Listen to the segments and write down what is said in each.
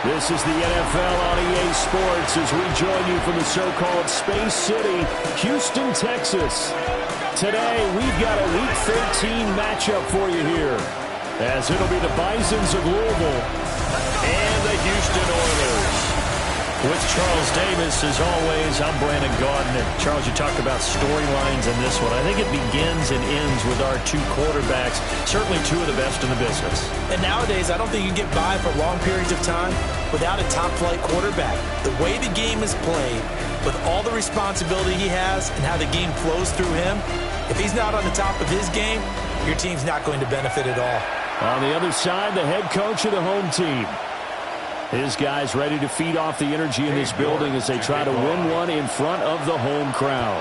This is the NFL on EA Sports as we join you from the so-called Space City, Houston, Texas. Today, we've got a Week 13 matchup for you here, as it'll be the Bisons of Louisville and the Houston Oilers. With Charles Davis, as always, I'm Brandon Gaudin. Charles, you talked about storylines in this one. I think it begins and ends with our two quarterbacks, certainly two of the best in the business. And nowadays, I don't think you can get by for long periods of time without a top-flight quarterback. The way the game is played, with all the responsibility he has and how the game flows through him, if he's not on the top of his game, your team's not going to benefit at all. On the other side, the head coach of the home team. His guys ready to feed off the energy in this building as they try to win one in front of the home crowd.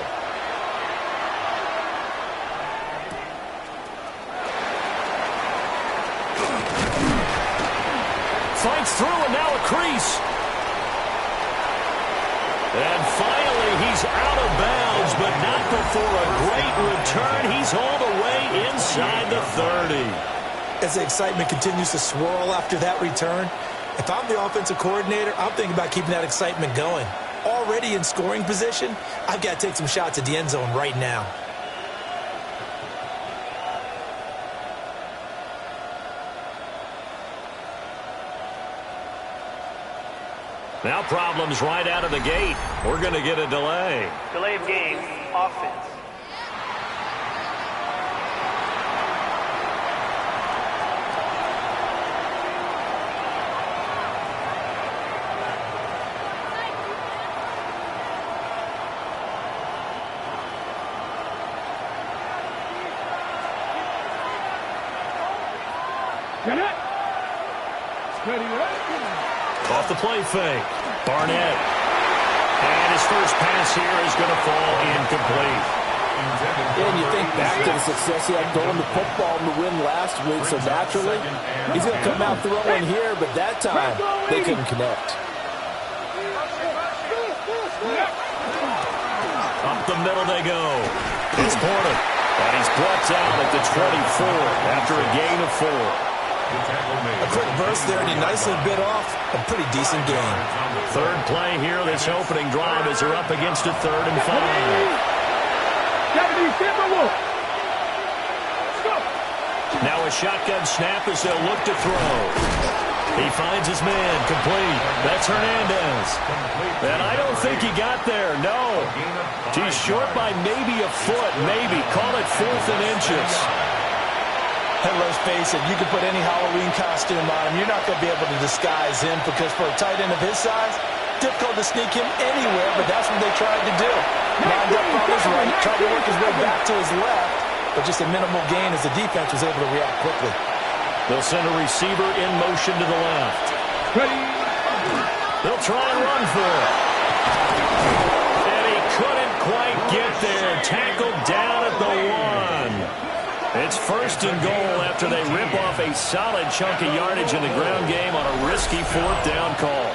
Fights through and now a crease. And finally he's out of bounds, but not before a great return. He's all the way inside the 30. As the excitement continues to swirl after that return, if I'm the offensive coordinator, I'm thinking about keeping that excitement going. Already in scoring position, I've got to take some shots at the end zone right now. Now problems right out of the gate. We're going to get a delay. Delay of game, offense. Off the play fake. Barnett. And his first pass here is going to fall incomplete. And you think back to the success he had throwing the football in the win last week, so naturally, he's going to come out throwing here, but that time, they couldn't connect. Up the middle they go. It's Porter. And he's brought down at the 24 after a gain of 4. A quick burst there, and he nicely bit off a pretty decent game. Third play here, this opening drive as they're up against a 3rd and 5. Now a shotgun snap as they'll look to throw. He finds his man, complete. That's Hernandez. And I don't think he got there, no. He's short by maybe a foot, maybe. Call it 4th and inches. And let's face it, you can put any Halloween costume on him. You're not going to be able to disguise him because for a tight end of his size, difficult to sneak him anywhere, but that's what they tried to do. Lined up on his right, tried to work his way back to his left, but just a minimal gain as the defense was able to react quickly. They'll send a receiver in motion to the left. They'll try and run for it. And he couldn't quite get there. Tackled down at the 1. It's 1st and goal after they rip off a solid chunk of yardage in the ground game on a risky 4th down call.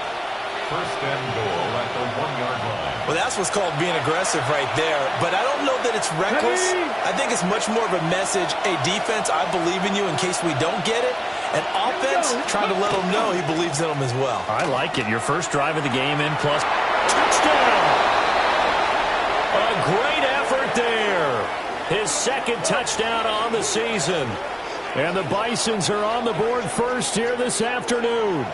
1st and goal at the 1-yard line. Well, that's what's called being aggressive right there. But I don't know that it's reckless. I think it's much more of a message. Hey, defense, I believe in you in case we don't get it. And offense, trying to let him know he believes in them as well. I like it. Your first drive of the game in plus touchdown. A great effort there. His 2nd touchdown on the season. And the Bisons are on the board first here this afternoon.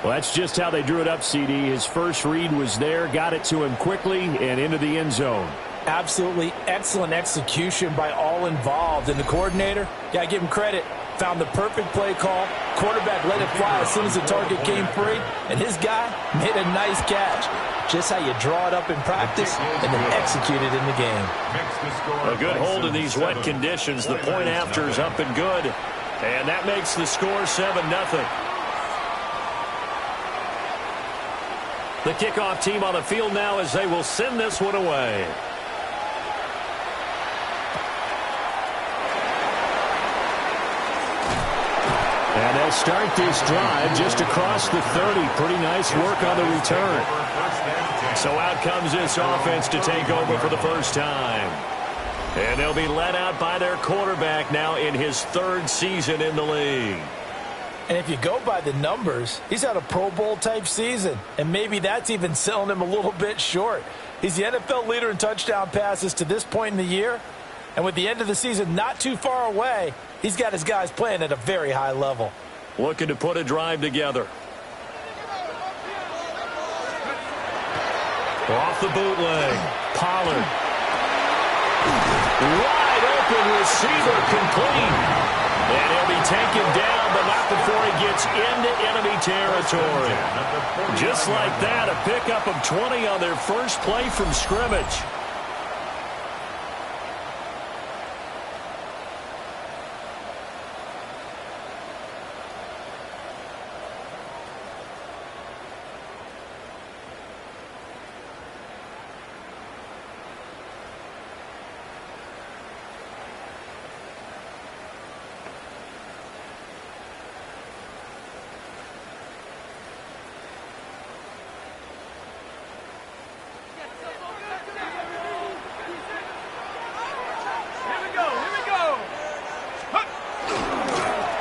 Well, that's just how they drew it up, CD. His first read was there, got it to him quickly, and into the end zone. Absolutely excellent execution by all involved. And the coordinator, yeah, give him credit, found the perfect play call. Quarterback let it fly as soon as the target came free. And his guy made a nice catch. Just how you draw it up in practice and then execute it in the game. A good hold in these wet conditions. The point after is up and good. And that makes the score 7-0. The kickoff team on the field now as they will send this one away. And they'll start this drive just across the 30. Pretty nice work on the return. So out comes this offense to take over for the first time. And they'll be led out by their quarterback now in his 3rd season in the league. And if you go by the numbers, he's had a Pro Bowl-type season, and maybe that's even selling him a little bit short. He's the NFL leader in touchdown passes to this point in the year, and with the end of the season not too far away, he's got his guys playing at a very high level. Looking to put a drive together. Off the bootleg. Pollard. Wide open receiver complete. And he'll be taken down, but not before he gets into enemy territory. Just like that, a pickup of 20 on their first play from scrimmage.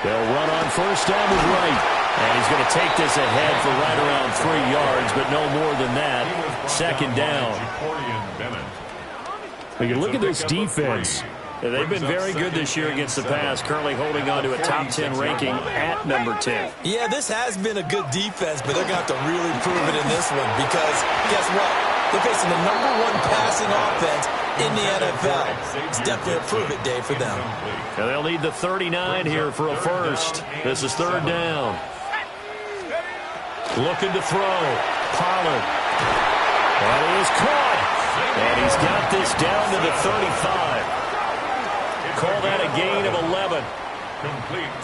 They'll run on first down with Wright. And he's going to take this ahead for right around 3 yards, but no more than that. Second down. When you look at this defense, they've been very good this year against the pass, currently holding on to a top 10 ranking at number 10. Yeah, this has been a good defense, but they're going to have to really prove it in this one because guess what? They're facing the #1 passing offense in the NFL. It's definitely a prove-it day for them. And they'll need the 39 here for a first. This is third down. Looking to throw. Pollard. And he is caught. And he's got this down to the 35. Call that a gain of 11.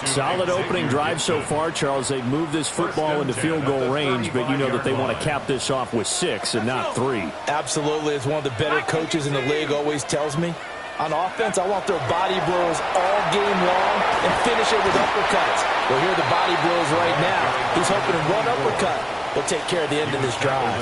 Solid opening drive so far, Charles. They've moved this football into field goal range, but you know that they want to cap this off with 6 and not 3. Absolutely. As one of the better coaches in the league always tells me, on offense, I want their body blows all game long and finish it with uppercuts. Well, here are the body blows right now. He's hoping one uppercut will take care of the end of this drive.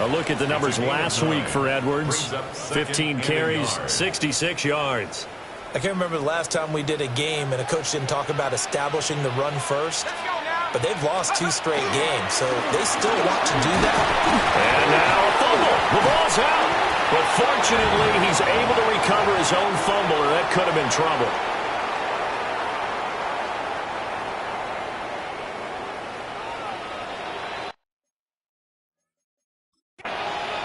A look at the numbers last week for Edwards. 15 carries, 66 yards. I can't remember the last time we did a game and a coach didn't talk about establishing the run first. But they've lost 2 straight games, so they still want to do that. And now a fumble. The ball's out. But fortunately, he's able to recover his own fumble, or that could have been trouble.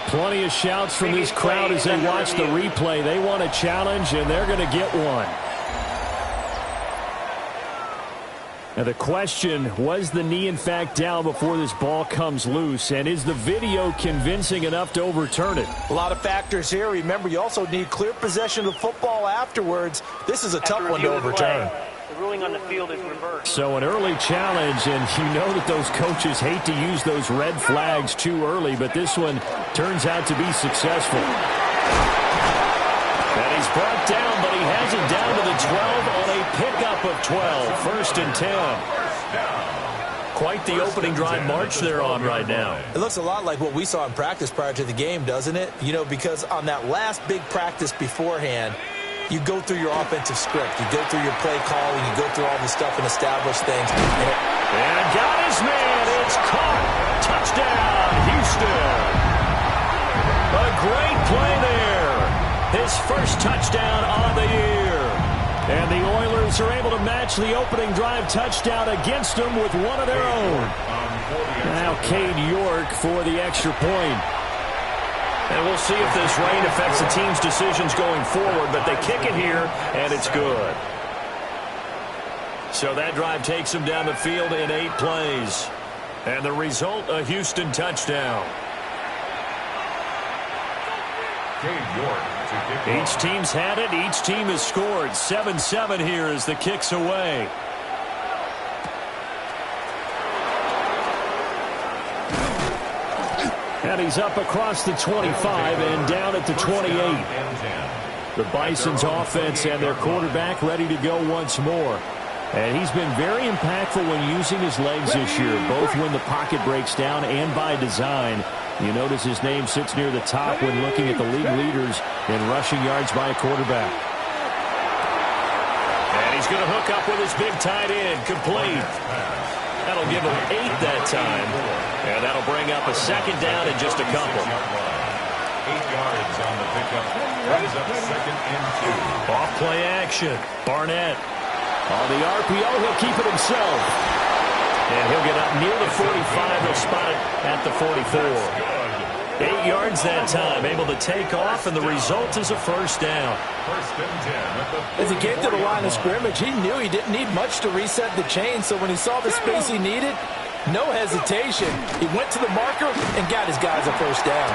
Plenty of shouts from this crowd as they watch the replay. They want a challenge, and they're going to get one. Now the question, was the knee in fact down before this ball comes loose? And is the video convincing enough to overturn it? A lot of factors here. Remember, you also need clear possession of football afterwards. This is a tough one to overturn. The ruling on the field is reversed. So an early challenge, and you know that those coaches hate to use those red flags too early, but this one turns out to be successful. And he's brought down, but he has it down to the 12 on a pickup of 12. First and 10. Quite the opening drive march they're on right now. It looks a lot like what we saw in practice prior to the game, doesn't it? You know, because on that last big practice beforehand, you go through your offensive script. You go through your play calling. You go through all the stuff and establish things. And got his man. It's caught. Touchdown, Houston. A great play there. His first touchdown on the year. And the Oilers are able to match the opening drive touchdown against them with one of their own. Now Cade York for the extra point. And we'll see if this rain affects the team's decisions going forward, but they kick it here, and it's good. So that drive takes them down the field in 8 plays. And the result, a Houston touchdown. Each team's had it. Each team has scored. 7-7 here as the kick's away. And he's up across the 25 and down at the 28. The Bison's offense and their quarterback ready to go once more. And he's been very impactful when using his legs this year, both when the pocket breaks down and by design. You notice his name sits near the top when looking at the league leaders in rushing yards by a quarterback. And he's going to hook up with his big tight end. Complete. That'll give him 8 that time. And that'll bring up a second down in just a couple. 8 yards on the pickup. Brings up second and 2. Off play action. Barnett. On the RPO, he'll keep it himself. And he'll get up near the 45. He'll spot it at the 44. 8 yards that time, able to take off, and the result is a first down. First and 10. As he came to the line of scrimmage, he knew he didn't need much to reset the chain, so when he saw the space he needed, no hesitation. He went to the marker and got his guys a first down.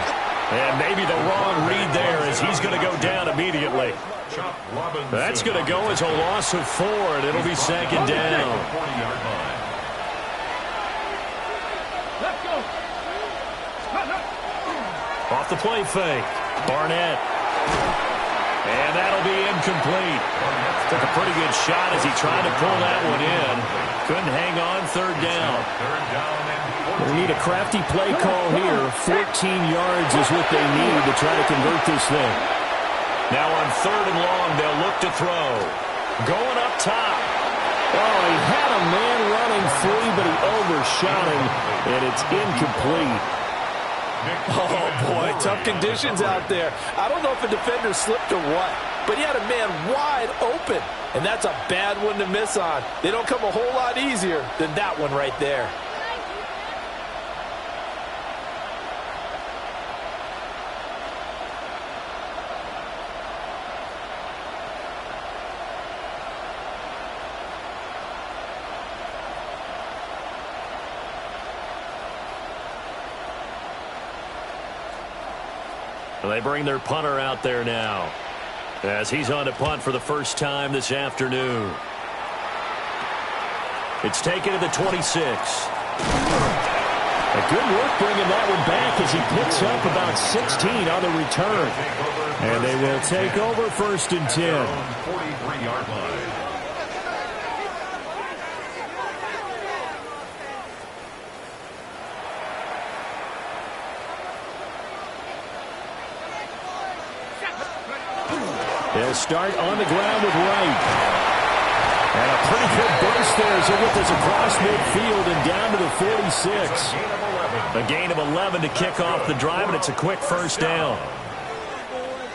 And maybe the wrong read there, as he's going to go down immediately. That's going to go as a loss of 4, and it'll be second down. 40-yard line. Off the play fake. Barnett. And that'll be incomplete. Took a pretty good shot as he tried to pull that one in. Couldn't hang on, third down. They need a crafty play call here. 14 yards is what they need to try to convert this thing. Now on third and long, they'll look to throw. Going up top. Oh, he had a man running free, but he overshot him, and it's incomplete. Oh, boy, tough conditions out there. I don't know if a defender slipped or what, but he had a man wide open, and that's a bad one to miss on. They don't come a whole lot easier than that one right there. They bring their punter out there now as he's on to punt for the first time this afternoon. It's taken to the 26. A good work bringing that one back as he picks up about 16 on the return. And they will take over first and 10. 43-yard line. They'll start on the ground with Wright. And a pretty good burst there as he gets this across midfield and down to the 46. A gain of 11 to kick off the drive, and it's a quick first down.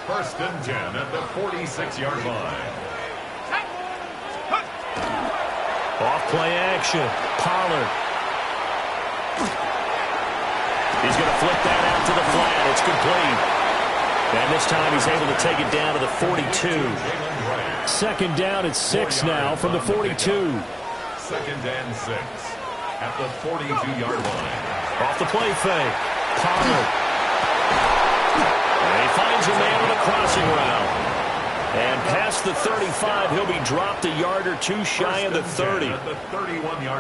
First and 10 at the 46-yard line. Off play action. Pollard. He's going to flip that out to the flat. It's complete. And this time he's able to take it down to the 42. Second down at 6 now from the 42. Second and 6 at the 42-yard line. Off the play fake. Pollard. And he finds a man on a crossing route. And past the 35, he'll be dropped a yard or two shy of the 30.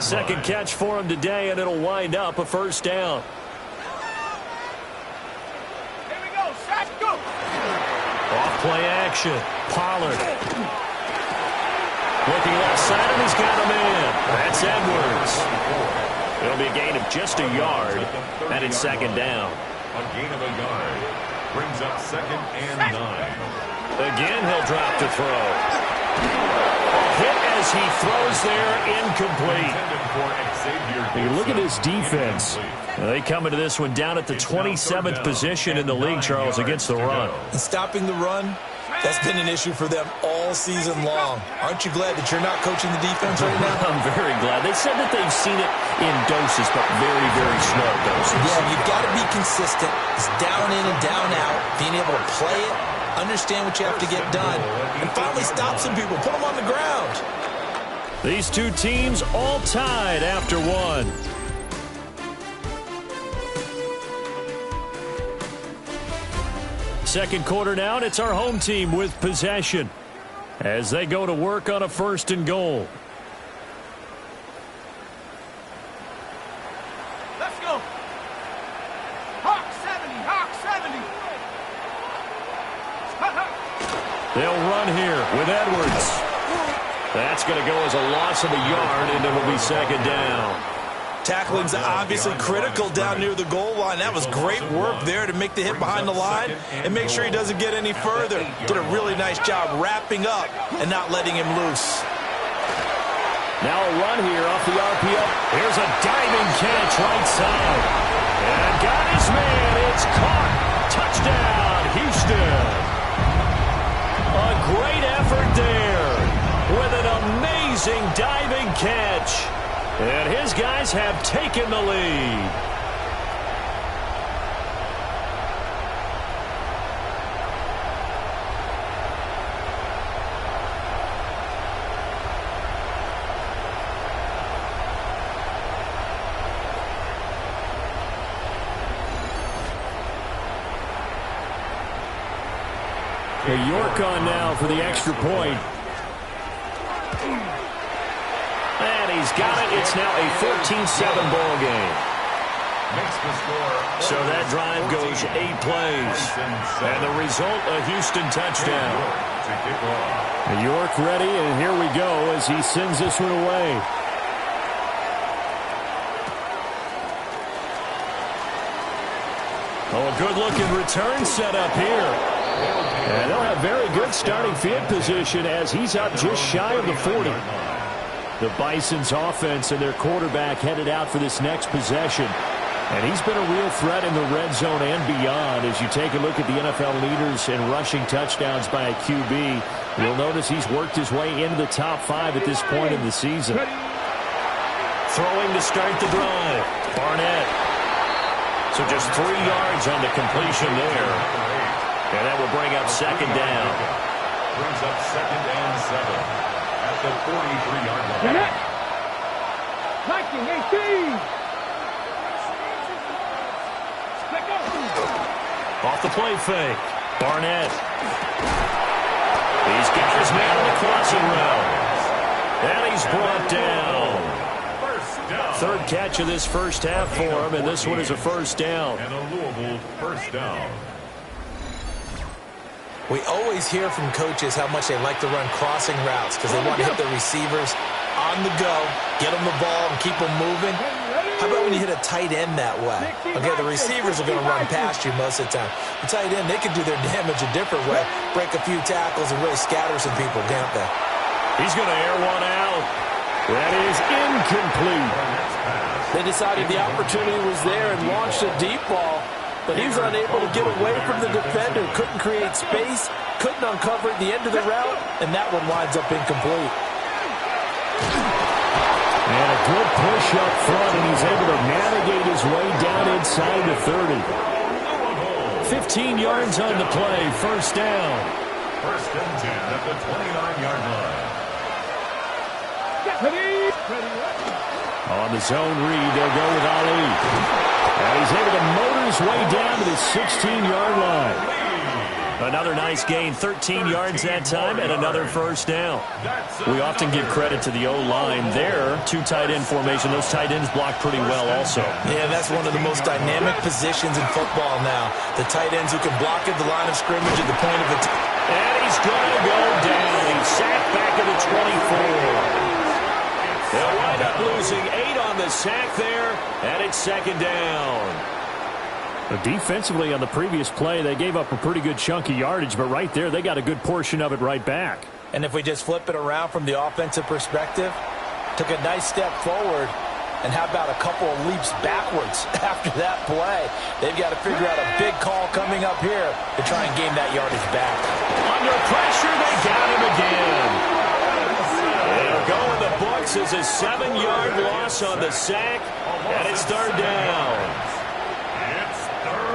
Second catch for him today, and it'll wind up a first down. Off play action. Pollard. Looking left side, and he's got him in. That's Edwards. It'll be a gain of just a yard, and it's second down. A gain of a yard brings up second and 9. Again, he'll drop to throw. Hit as he throws there, incomplete. You look at his defense. They come into this one down at the 27th position in the league, Charles, against the run. Stopping the run, that's been an issue for them all season long. Aren't you glad that you're not coaching the defense right now? I'm very glad. They said that they've seen it in doses, but very, very small doses. Yeah, you've got to be consistent. It's down in and down out, being able to play it, understand what you have to get done, and finally stop some people, put them on the ground. These two teams all tied after one. Second quarter now, and it's our home team with possession as they go to work on a first and goal. Let's go. Hawk 70, Hawk 70. They'll run here with Edwards. That's going to go as a loss of a yard, and it will be second down. Tackling's obviously critical down near the goal line. That was great work there to make the hit behind the line and make sure he doesn't get any further. Did a really nice job wrapping up and not letting him loose. Now a run here off the RPO. Here's a diving catch right side. And got his man. It's caught. Touchdown, Houston. A great effort there with an amazing diving catch. And his guys have taken the lead. York on now for the extra point. And he's got it. It's now a 14-7 ball game. So that drive goes 8 plays. And the result, a Houston touchdown. York ready, and here we go as he sends this one away. Oh, a good-looking return set up here. And they'll have very good starting field position as he's up just shy of the 40. The Bison's offense and their quarterback headed out for this next possession. And he's been a real threat in the red zone and beyond. As you take a look at the NFL leaders in rushing touchdowns by a QB, you'll notice he's worked his way into the top 5 at this point in the season. Throwing to start the drive. Barnett. So just 3 yards on the completion there. And that will bring up second down. Brings up 2nd and 7 at the 43-yard line. Liking 18. Off the play fake. Barnett. He's got his man on the crossing route. And he's brought down. Third catch of this first half for him, and this one is a first down. And a Louisville first down. We always hear from coaches how much they like to run crossing routes because they want to hit the receivers on the go, get them the ball, and keep them moving. How about when you hit a tight end that way? Okay, the receivers are going to run past you most of the time. The tight end, they can do their damage a different way, break a few tackles, and really scatter some people, can't they? He's going to air one out. That is incomplete. They decided the opportunity was there and launched a deep ball. But he was unable to get away from the defender, couldn't create space, couldn't uncover at the end of the route, and that one winds up incomplete. And a good push up front, and he's able to navigate his way down inside the 30. 15 yards on the play, first down. First and 10 at the 29-yard line. On the zone read, they'll go with Ali. And he's able to motor his way down to the 16-yard line. Another nice gain, 13 yards that time, and another first down. We often give credit to the O-line there. 2 tight end formation. Those tight ends block pretty well also. Yeah, that's one of the most dynamic positions in football now. The tight ends who can block at the line of scrimmage at the point of attack. And he's going to go down. He's sacked back at the 24. They'll wind up losing 8 on the sack there, and it's second down. Defensively on the previous play, they gave up a pretty good chunk of yardage, but right there, they got a good portion of it right back. And if we just flip it around from the offensive perspective, took a nice step forward, and how about a couple of leaps backwards after that play? They've got to figure out a big call coming up here to try and gain that yardage back. Under pressure, they got him again. They'll go in the books as a 7-yard loss on the sack, and it's third down.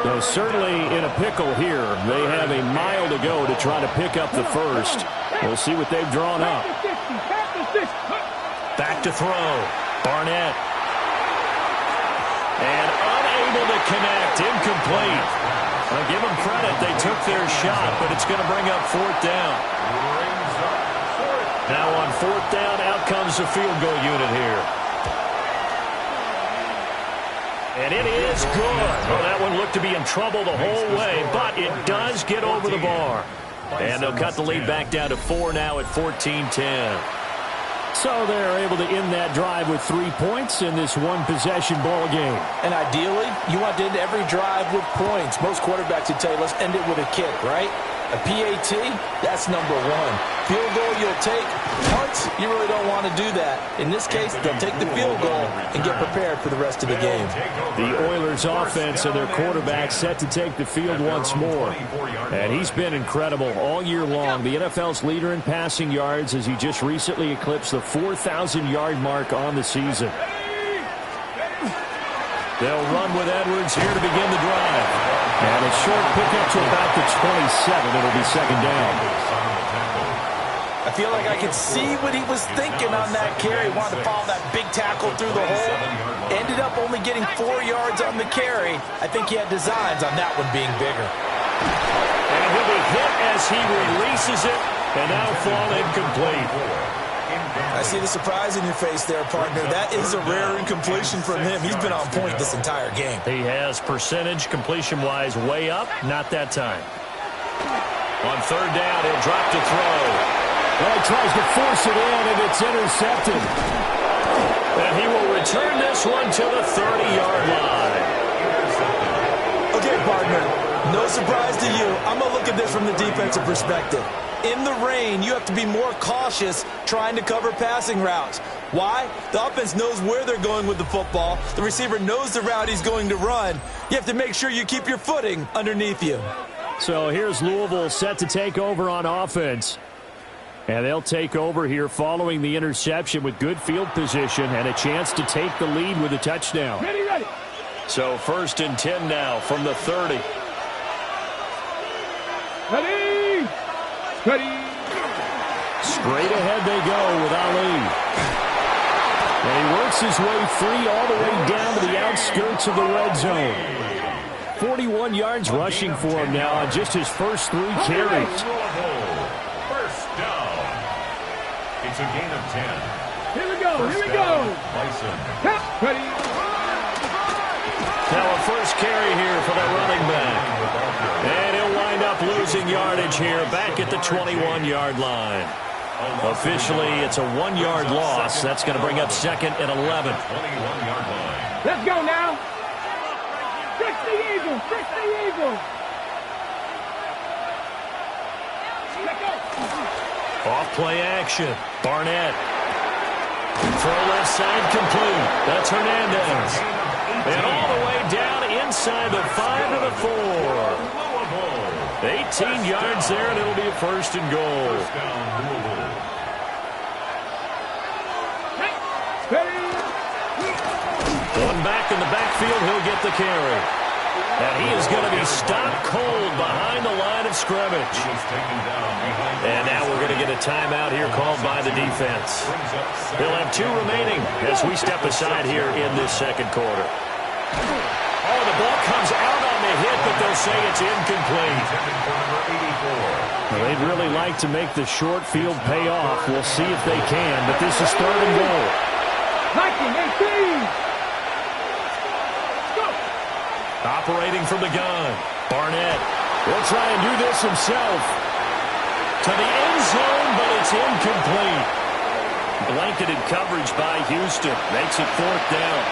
So certainly in a pickle here. They have a mile to go to try to pick up the first. We'll see what they've drawn up. Back to throw. Barnett. And unable to connect. Incomplete. I'll give them credit. They took their shot, but it's going to bring up fourth down. Now on fourth down, out comes the field goal unit here. And it is good. Well, that one looked to be in trouble the whole way, but it does get over the bar. And they'll cut the lead back down to 4 now at 14-10. So they're able to end that drive with 3 points in this one-possession ball game. And ideally, you want to end every drive with points. Most quarterbacks would tell you, let's end it with a kick, right? A PAT, that's number one. Field goal you'll take. Punts, you really don't want to do that. In this case, they'll take the field goal and get prepared for the rest of the game. The Oilers offense and their quarterback set to take the field once more. And he's been incredible all year long. The NFL's leader in passing yards as he just recently eclipsed the 4,000-yard mark on the season. They'll run with Edwards here to begin the drive. And a short pickup to about the 27. It'll be second down. I feel like I could see what he was thinking on that carry. Wanted to follow that big tackle through the hole. Ended up only getting 4 yards on the carry. I think he had designs on that one being bigger. And he'll be hit as he releases it. And now fall incomplete. I see the surprise in your face there, partner. That is a rare incompletion from him. He's been on point this entire game. He has percentage completion-wise way up. Not that time. On third down, he'll drop to throw. Well, he tries to force it in, and it's intercepted. And he will return this one to the 30-yard line. Okay, partner, no surprise to you. I'm going to look at this from the defensive perspective. In the rain, you have to be more cautious trying to cover passing routes. Why? The offense knows where they're going with the football. The receiver knows the route he's going to run. You have to make sure you keep your footing underneath you. So here's Louisville set to take over on offense. And they'll take over here following the interception with good field position and a chance to take the lead with a touchdown. Ready. So 1st and 10 now from the 30. Ready. Straight ahead they go with Ali. And he works his way free all the way down to the outskirts of the red zone. 41 yards rushing for him now on just his first 3 carries. First down. It's a gain of 10. Here we go. Bison. Ready. Now a first carry here for the running back. And he'll wind up losing yardage here back at the 21-yard line. Officially, it's a 1-yard loss. That's going to bring up 2nd and 11. 21-yard line. Let's go now. Fix the Eagles. Off play action. Barnett. Throw left side complete. That's Hernandez. And all the way down inside the 5 to the 4. 18 yards there, and it'll be a 1st and goal. First down, Louisville. One back in the backfield, he'll get the carry. And he is going to be stopped cold behind the line of scrimmage. And now we're going to get a timeout here called by the defense. They'll have 2 remaining as we step aside here in this 2nd quarter. Oh, the ball comes out on the hit, but they'll say it's incomplete. Well, they'd really like to make the short field pay off. We'll see if they can, but this is 3rd and goal. Liking 18. Operating from the gun. Barnett will try and do this himself. To the end zone, but it's incomplete. Blanketed coverage by Houston. Makes it 4th down.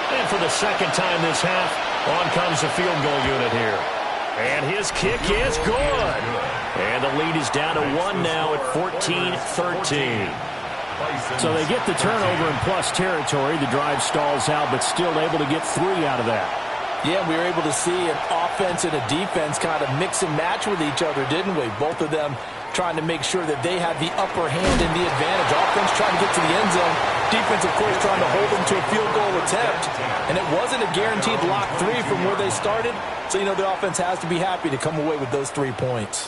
And for the 2nd time this half, on comes the field goal unit here. And his kick is good. And the lead is down to 1 now at 14-13. So they get the turnover in plus territory. The drive stalls out, but still able to get 3 out of that. Yeah, we were able to see an offense and a defense kind of mix and match with each other, didn't we? Both of them trying to make sure that they had the upper hand and the advantage. Offense trying to get to the end zone. Defense, of course, trying to hold them to a field goal attempt. And it wasn't a guaranteed lock 3 from where they started. So, you know, the offense has to be happy to come away with those 3 points.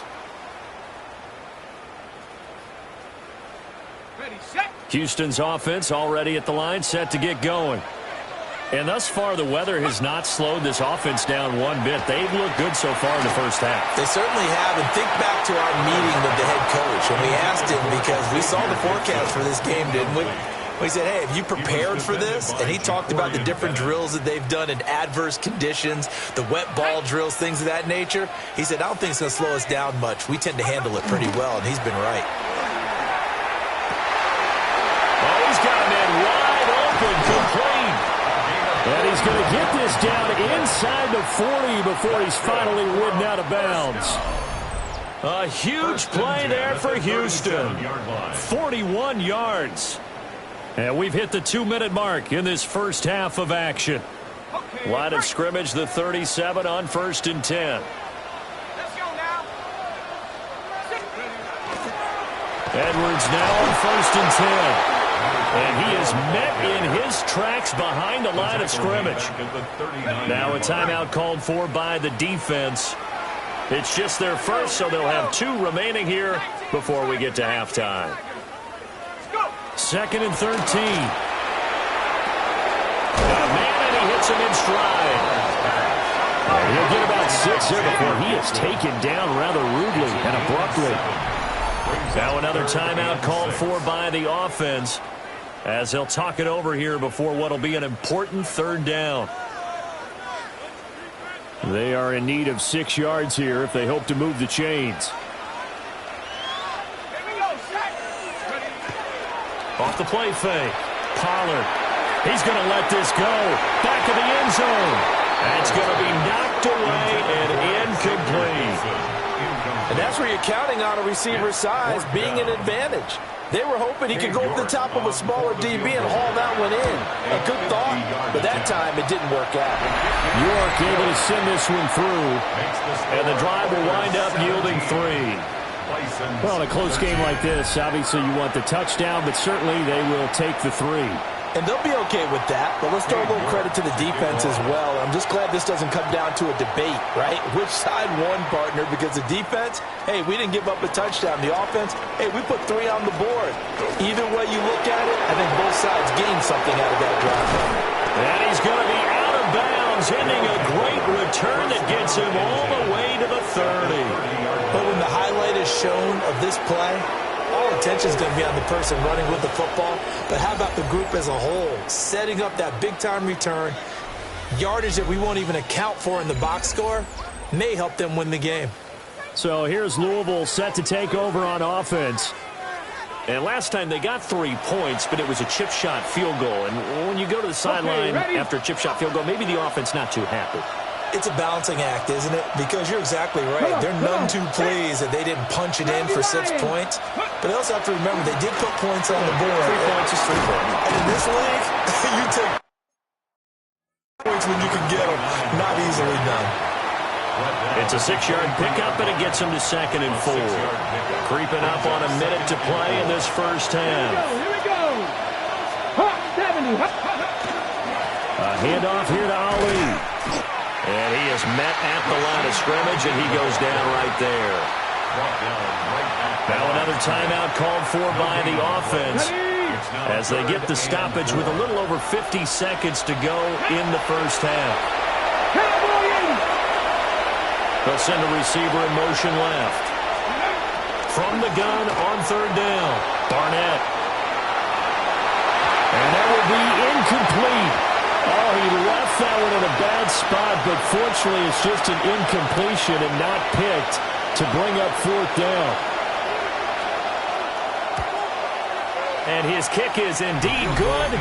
Houston's offense already at the line, set to get going. And thus far, the weather has not slowed this offense down one bit. They've looked good so far in the first half. They certainly have. And think back to our meeting with the head coach. And we asked him, because we saw the forecast for this game, didn't we? We said, hey, have you prepared for this? And he talked about the different drills that they've done in adverse conditions, the wet ball drills, things of that nature. He said, I don't think it's going to slow us down much. We tend to handle it pretty well, and he's been right. Oh, he's got a man wide open, complete. And he's going to get this down inside the 40 before he's finally ridden out of bounds. A huge play there for Houston. 41 yards. And we've hit the 2-minute mark in this first half of action. Line of scrimmage, the 37 on 1st and 10. Edwards now on 1st and 10. And he is met in his tracks behind the line of scrimmage. Now a timeout called for by the defense. It's just their first, so they'll have 2 remaining here before we get to halftime. 2nd and 13. Got a man, and he hits him in stride. And he'll get about 6 here before he is taken down rather rudely and abruptly. Now another timeout called for by the offense as they'll talk it over here before what will be an important 3rd down. They are in need of 6 yards here if they hope to move the chains. Off the play fake. Pollard. He's going to let this go. Back of the end zone. That's going to be knocked away and incomplete. And that's where you're counting on a receiver's size being an advantage. They were hoping he could go over the top of a smaller DB and haul that one in. A good thought, but that time it didn't work out. York able to send this one through, and the drive will wind up yielding 3. Well, in a close game like this, obviously you want the touchdown, but certainly they will take the 3. And they'll be okay with that, but let's throw a little credit to the defense as well. I'm just glad this doesn't come down to a debate, right? Which side won, partner? Because the defense, hey, we didn't give up a touchdown. The offense, hey, we put 3 on the board. Either way you look at it, I think both sides gained something out of that drive. And he's going to be out of bounds, ending a great return that gets him all the way to the 30. But when the highlight is shown of this play, all attention is going to be on the person running with the football. But how about the group as a whole? Setting up that big-time return, yardage that we won't even account for in the box score, may help them win the game. So here's Louisville set to take over on offense. And last time they got 3 points, but it was a chip shot field goal. And when you go to the sideline after a chip shot field goal, maybe the offense not too happy. It's a balancing act, isn't it? Because you're exactly right. They're none too pleased that they didn't punch it in for 6 points. But they also have to remember they did put points on the board. 3 points is 3 points. And in this league, you take points when you can get them. Not easily done. It's a 6-yard pickup, and it gets them to 2nd and 4. Creeping up on a minute to play in this first half. Here we go. 70. A handoff here to Ali. And he is met at the line of scrimmage, and he goes down right there. Now another timeout called for by the offense as they get the stoppage with a little over 50 seconds to go in the first half. They'll send a receiver in motion left. From the gun on 3rd down, Barnett. And that will be incomplete. Oh, he left that one in a bad spot, but fortunately it's just an incompletion and not picked to bring up 4th down. And his kick is indeed good.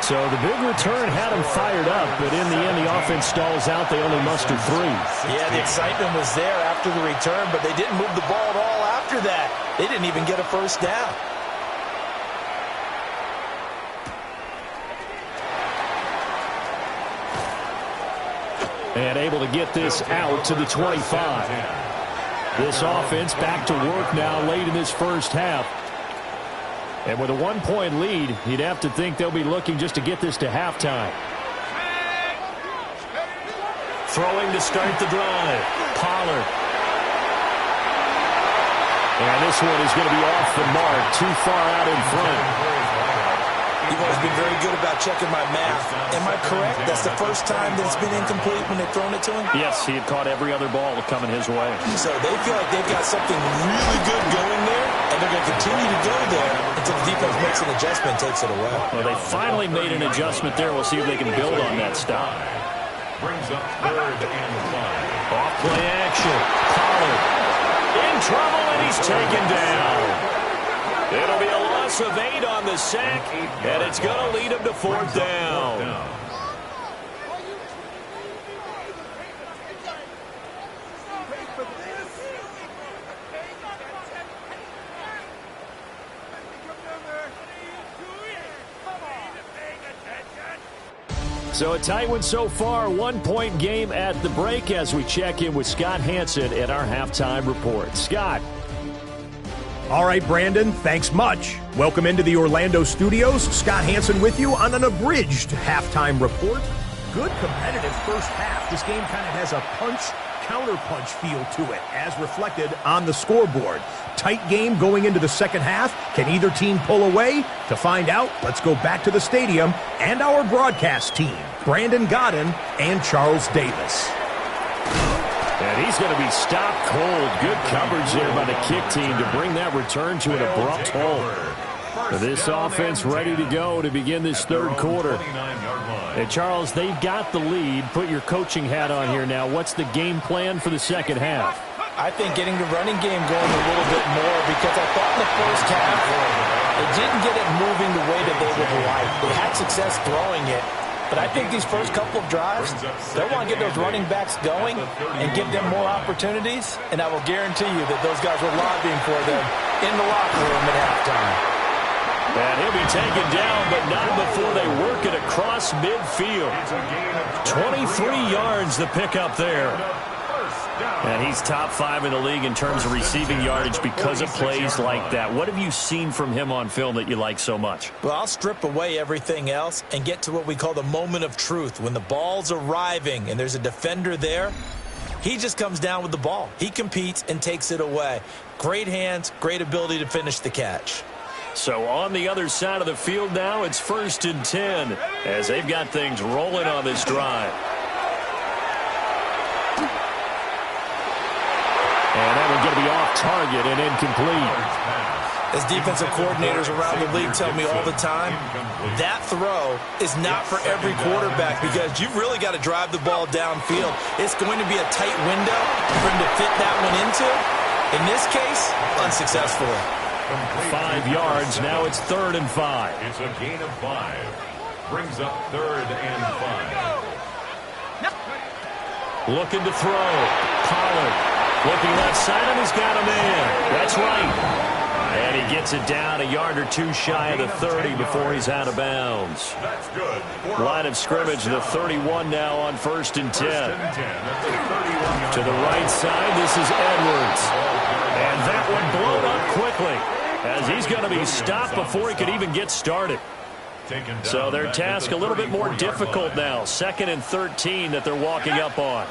So the big return had him fired up, but in the end the offense stalls out. They only mustered 3. Yeah, the excitement was there after the return, but they didn't move the ball at all after that. They didn't even get a 1st down. And able to get this out to the 25. This offense back to work now late in this first half. And with a 1-point lead, you'd have to think they'll be looking just to get this to halftime. Throwing to start the drive. Pollard. And this one is going to be off the mark, too far out in front. You've always been very good about checking my math. Am I correct? That's the first time that it's been incomplete when they've thrown it to him? Yes, he had caught every other ball coming his way. So they feel like they've got something really good going there, and they're going to continue to go there until the defense makes an adjustment and takes it away. Well, they finally made an adjustment there. We'll see if they can build on that stop. Brings up 3rd and 5. Off play action. Pollard in trouble, and he's taken down. It'll be a loss of 8 on the sack, and it's going to lead him to 4th down. So a tight one so far, 1-point game at the break as we check in with Scott Hansen at our halftime report. Scott. All right, Brandon, thanks much. Welcome into the Orlando studios. Scott Hansen with you on an abridged halftime report. Good competitive first half. This game kind of has a punch-counterpunch feel to it, as reflected on the scoreboard. Tight game going into the second half. Can either team pull away? To find out, let's go back to the stadium and our broadcast team, Brandon Godden and Charles Davis. And he's going to be stopped cold. Good coverage there by the kick team to bring that return to an abrupt halt. This offense ready to go to begin this third quarter. And Charles, they've got the lead. Put your coaching hat on here now. What's the game plan for the second half? I think getting the running game going a little bit more, because I thought in the first half they didn't get it moving the way that they would like. They had success throwing it. But I think these first couple of drives, they'll want to get those running backs going and give them more opportunities. And I will guarantee you that those guys were lobbying for them in the locker room at halftime. And he'll be taken down, but not before they work it across midfield. 23 yards the pickup there. And he's top 5 in the league in terms of receiving yardage because of plays like that. What have you seen from him on film that you like so much? Well, I'll strip away everything else and get to what we call the moment of truth. When the ball's arriving and there's a defender there, he just comes down with the ball. He competes and takes it away. Great hands, great ability to finish the catch. So on the other side of the field now, it's 1st and 10 as they've got things rolling on this drive. And that one's going to be off target and incomplete. As defensive coordinators around the league tell me all the time, that throw is not for every quarterback because you've really got to drive the ball downfield. It's going to be a tight window for him to fit that one into. In this case, unsuccessfully. 5 yards. Now it's 3rd and 5. It's a gain of 5. Brings up 3rd and 5. Looking to throw. Pollard. Looking left side, and he's got a man. That's right. And he gets it down a yard or two shy of the 30 before he's out of bounds. That's good. Line of scrimmage, the 31 now on 1st and 10. To the right side, this is Edwards. And that one blown up quickly as he's going to be stopped before he could even get started. So their task a little bit more difficult now. 2nd and 13 that they're walking up on.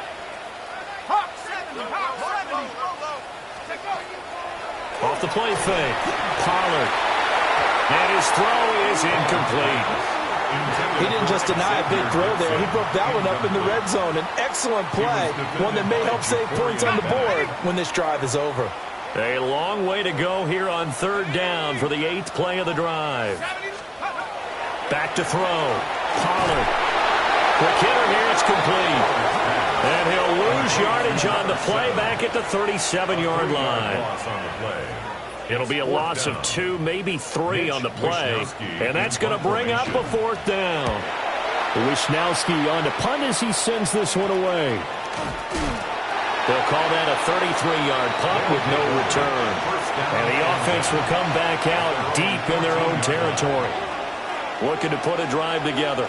Off the play fake. Pollard. And his throw is incomplete. He didn't just deny a big throw there. He broke that one up in the red zone. An excellent play. One that may help save points on the board when this drive is over. A long way to go here on 3rd down for the 8th play of the drive. Back to throw. Pollard. Quick hitter here. It's complete. And he'll lose yardage on the play back at the 37-yard line. It'll be a loss of 2, maybe 3 on the play. And that's going to bring up a 4th down. Wisnowski on to punt as he sends this one away. They'll call that a 33-yard punt with no return. And the offense will come back out deep in their own territory. Looking to put a drive together.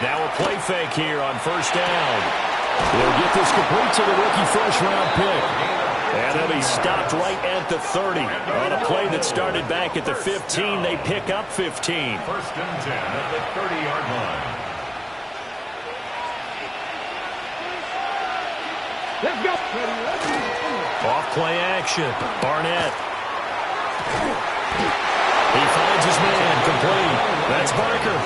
Now a play fake here on 1st down. They'll get this complete to the rookie first-round pick. And they'll be stopped right at the 30. On a play that started back at the 15, they pick up 15. 1st and 10 at the 30-yard line. Let's go. Off play action. Barnett. He finds his man. Complete. That's Barker.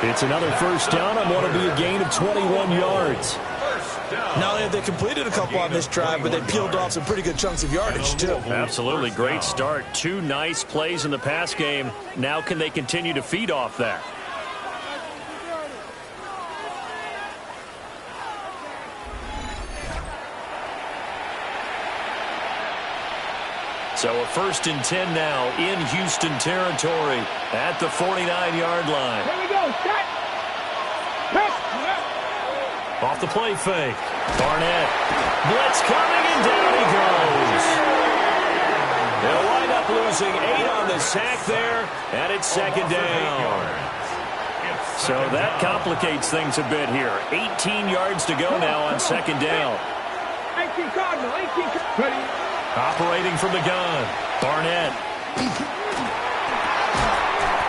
It's another 1st down on what will be a gain of 21 yards. Not only have they completed a couple on this drive, but they peeled off some pretty good chunks of yardage, too. Absolutely. Great start. 2 nice plays in the pass game. Now can they continue to feed off that? So a 1st and 10 now in Houston territory at the 49-yard line. Here we go. Set. Off the play fake. Barnett. Blitz coming, and down he goes. They'll wind up losing losing 8 on the sack there, and it's second down. So that complicates things a bit here. 18 yards to go now on second down. 18 Cardinal, 18 Cardinal. Operating from the gun, Barnett.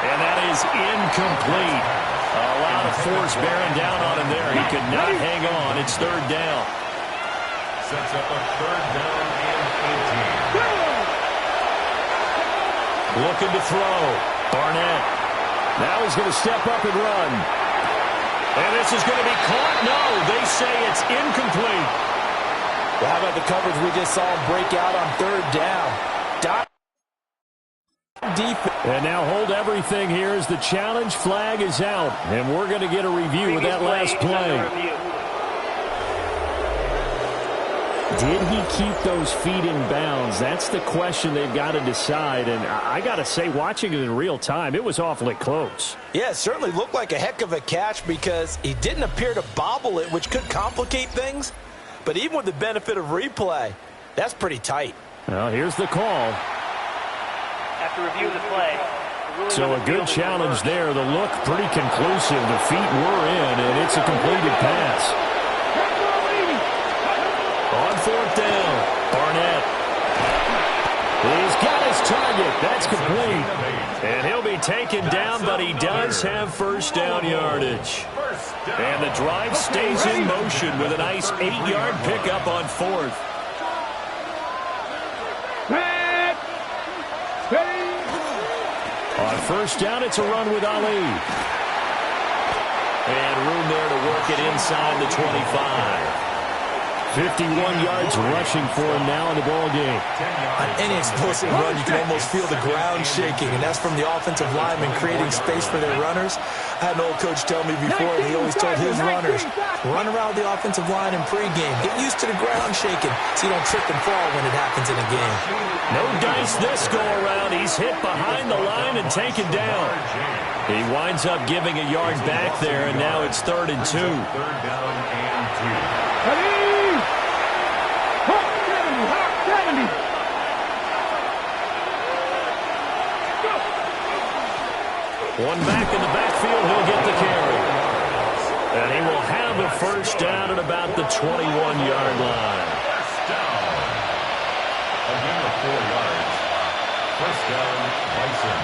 And that is incomplete. A lot of force bearing down on him there. He could not hang on. It's third down. Sets up a third down and 18. Looking to throw. Barnett. Now he's going to step up and run. And this is going to be caught. No, they say it's incomplete. Well, how about the coverage we just saw him break out on third down? Defense. And now hold everything here as the challenge flag is out. And we're going to get a review of that last play. Did he keep those feet in bounds? That's the question they've got to decide. And I got to say, watching it in real time, it was awfully close. Yeah, it certainly looked like a heck of a catch because he didn't appear to bobble it, which could complicate things. But even with the benefit of replay, that's pretty tight. Well, here's the call. After reviewing the play, So a good challenge there. The look pretty conclusive. The feet were in, and it's a completed pass. On fourth down, Barnett. He's got his target. That's complete. And he'll be taken down, but he does have first down yardage. And the drive stays in motion with a nice 8-yard pickup on fourth. On first down, it's a run with Ali. And room there to work it inside the 25. 51 yards rushing for him now in the ball game. On any explosive run, you can almost feel the ground shaking, and that's from the offensive linemen creating space for their runners. I had an old coach tell me before, and he always told his runners, run around the offensive line in pregame. Get used to the ground shaking so you don't trip and fall when it happens in a game. No dice this go-around. He's hit behind the line and taken down. He winds up giving a yard back there, and now it's 3rd and 2. Third down and 2. One back in the backfield, he'll get the carry. And he will have a first down at about the 21-yard line. First down. A gain of 4 yards. First down, Bison.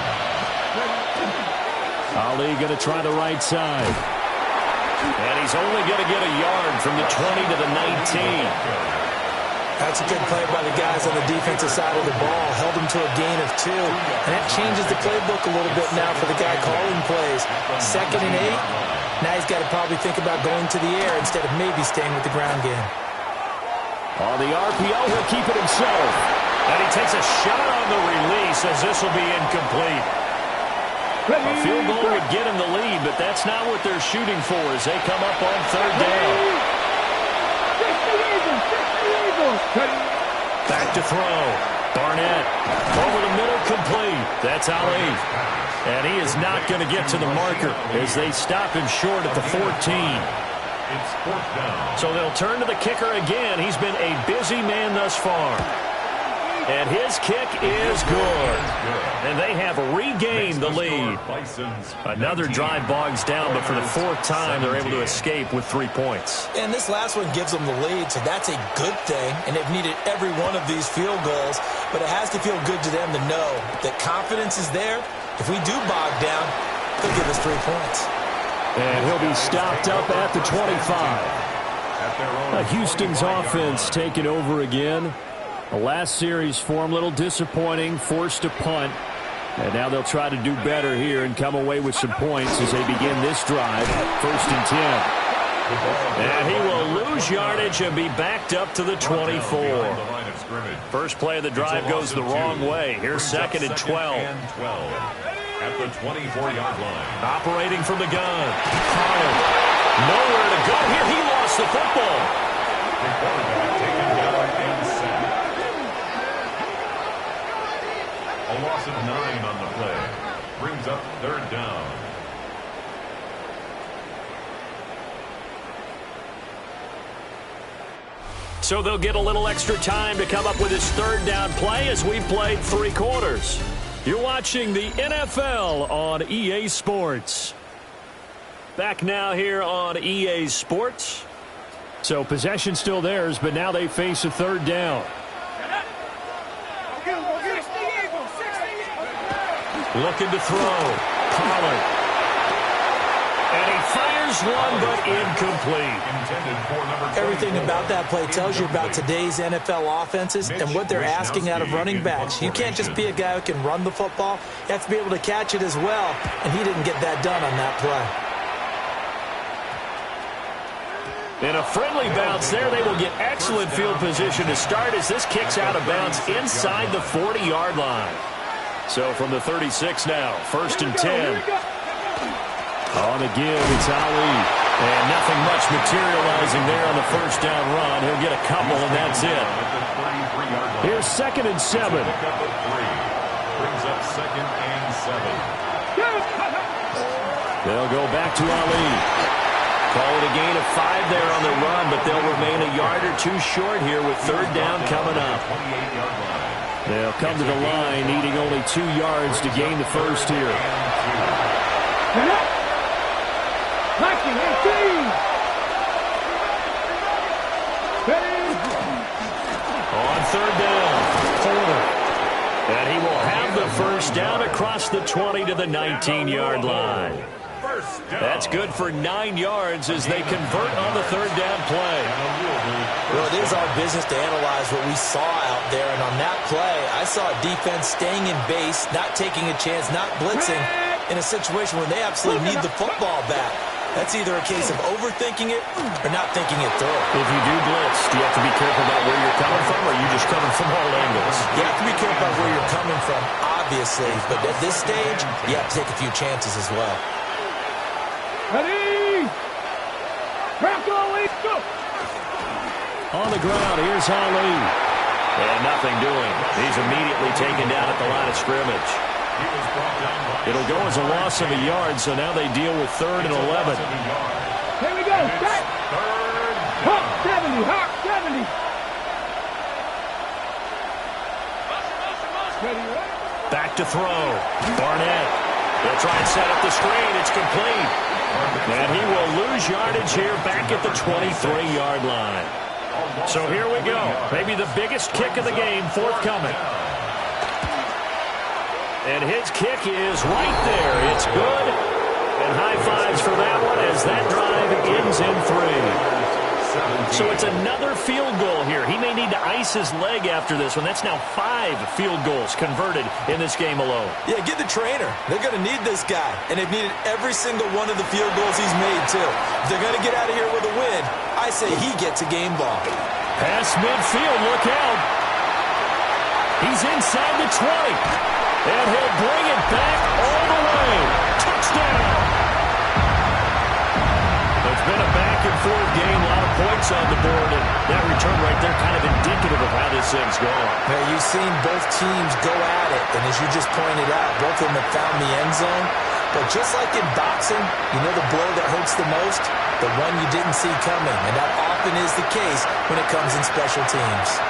Ali going to try the right side. And he's only going to get a yard from the 20 to the 19. That's a good play by the guys on the defensive side of the ball. Held them to a gain of 2. And that changes the playbook a little bit now for the guy calling plays. 2nd and 8. Now he's got to probably think about going to the air instead of maybe staying with the ground game. On the RPO, he'll keep it himself. And he takes a shot on the release as this will be incomplete. A field goal would get him the lead, but that's not what they're shooting for as they come up on 3rd down. Back to throw. Barnett. Over the middle, complete. That's Ali. And he is not going to get to the marker as they stop him short at the 14. It's 4th down. So they'll turn to the kicker again. He's been a busy man thus far. And his kick is good. And they have regained the lead. Another drive bogs down, but for the 4th time, they're able to escape with 3 points. And this last one gives them the lead, so that's a good thing. And they've needed every one of these field goals. But it has to feel good to them to know that confidence is there. If we do bog down, they'll give us 3 points. And he'll be stopped up at the 25. Houston's offense taking over again. The last series for him, a little disappointing, forced to punt. And now they'll try to do better here and come away with some points as they begin this drive. 1st and 10. And he will lose yardage and be backed up to the 24. First play of the drive goes the wrong way. Here's 2nd and 12. At the 24-yard line. Operating from the gun. Hard. Nowhere to go here. He lost the football. The quarterback taken down and sacked. A loss of 9 on the play. Brings up 3rd down. So they'll get a little extra time to come up with his third down play as we played 3 quarters. You're watching the NFL on EA Sports. Back now here on EA Sports. So possession still theirs, but now they face a third down. Looking to throw. Pollard. And he fires one, but incomplete. Everything about that play tells you about today's NFL offenses and what they're asking out of running backs. You can't just be a guy who can run the football. You have to be able to catch it as well, and he didn't get that done on that play. In a friendly bounce there, they will get excellent field position to start as this kicks out of bounds inside the 40-yard line. So from the 36 now, 1st and 10. On the give, it's Ali. And nothing much materializing there on the first down run. He'll get a couple, and that's it. Here's 2nd and 7. Brings up 2nd and 7. They'll go back to Ali. Call it a gain of 5 there on the run, but they'll remain a yard or 2 short here with 3rd down coming up. They'll come to the line, needing only 2 yards to gain the first here. On 3rd down, Porter. And he will have the first down across the 20 to the 19-yard line. That's good for 9 yards as they convert on the 3rd down play. Well, it is our business to analyze what we saw out there, and on that play, I saw a defense staying in base, not taking a chance, not blitzing, in a situation where they absolutely need the football back. That's either a case of overthinking it or not thinking it through. If you do blitz, do you have to be careful about where you're coming from, or are you just coming from all angles? You have to be careful about where you're coming from, obviously, but at this stage, you have to take a few chances as well. Ready! Crack Ali! Go! On the ground, here's Ali. And nothing doing. He's immediately taken down at the line of scrimmage. It'll go as a loss of a yard, so now they deal with 3rd and 11. Here we go! Set! Hawk 70! Hawk 70! Ready, right? Back to throw. Barnett. They'll try and set up the screen. It's complete. And he will lose yardage here back at the 23-yard line. So here we go. Maybe the biggest kick of the game forthcoming. And his kick is right there. It's good. And high fives for that one as that drive ends in 3. So it's another field goal here. He may need to ice his leg after this one. That's now 5 field goals converted in this game alone. Yeah, get the trainer. They're going to need this guy. And they've needed every single one of the field goals he's made, too. If they're going to get out of here with a win, I say he gets a game ball. Pass midfield. Look out. He's inside the 20. And he'll bring it back all the way. Touchdown. It's been a back-and-forth game, a lot of points on the board, and that return right there kind of indicative of how this thing's going. Now, you've seen both teams go at it, and as you just pointed out, both of them have found the end zone. But just like in boxing, you know the blow that hurts the most? The one you didn't see coming, and that often is the case when it comes in special teams.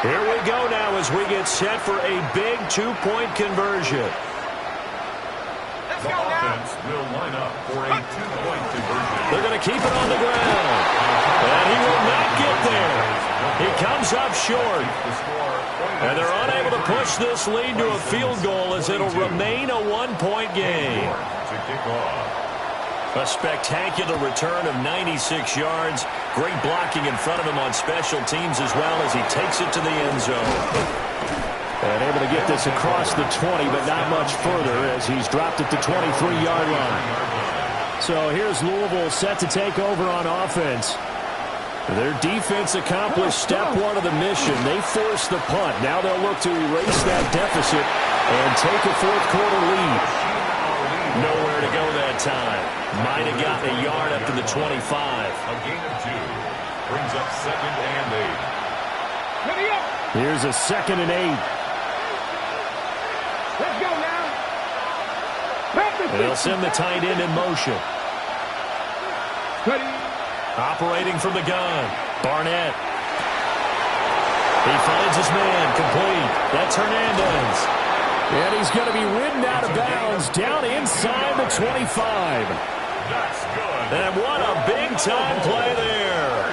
Here we go now as we get set for a big 2-point conversion. The offense will line up for a 2-point conversion. They're going to keep it on the ground. And he will not get there. He comes up short. And they're unable to push this lead to a field goal as it'll remain a 1-point game. To kick off. A spectacular return of 96 yards. Great blocking in front of him on special teams as well as he takes it to the end zone. And able to get this across the 20, but not much further as he's dropped at the 23-yard line. So here's Louisville set to take over on offense. Their defense accomplished step 1 of the mission. They forced the punt. Now they'll look to erase that deficit and take a fourth-quarter lead. Nowhere to go that time. Might have gotten a yard up to the 25. A gain of 2. Brings up 2nd and 8. Ready up! Here's a 2nd and 8. Let's go now! Patrick! And he'll send the tight end in motion. Ready. Operating from the gun, Barnett. He finds his man, complete. That's Hernandez. And he's going to be ridden out of bounds down inside the 25. That's good. And what a big-time play there.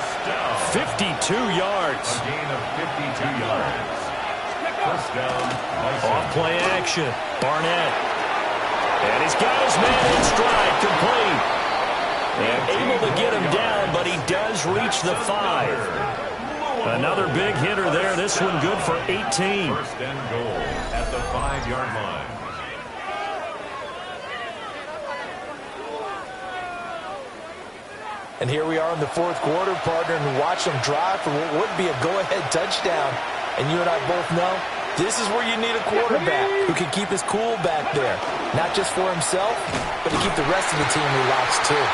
52 yards. A gain of 52 yards. First down. Off play action, Barnett. And he's got his man in stride, complete. And able to get him down, but he does reach the 5. Another big hitter there. This one good for 18. First and goal at the 5-yard line. And here we are in the fourth quarter, partner, and watch them drive for what would be a go-ahead touchdown. And you and I both know this is where you need a quarterback who can keep his cool back there. Not just for himself, but to keep the rest of the team relaxed too.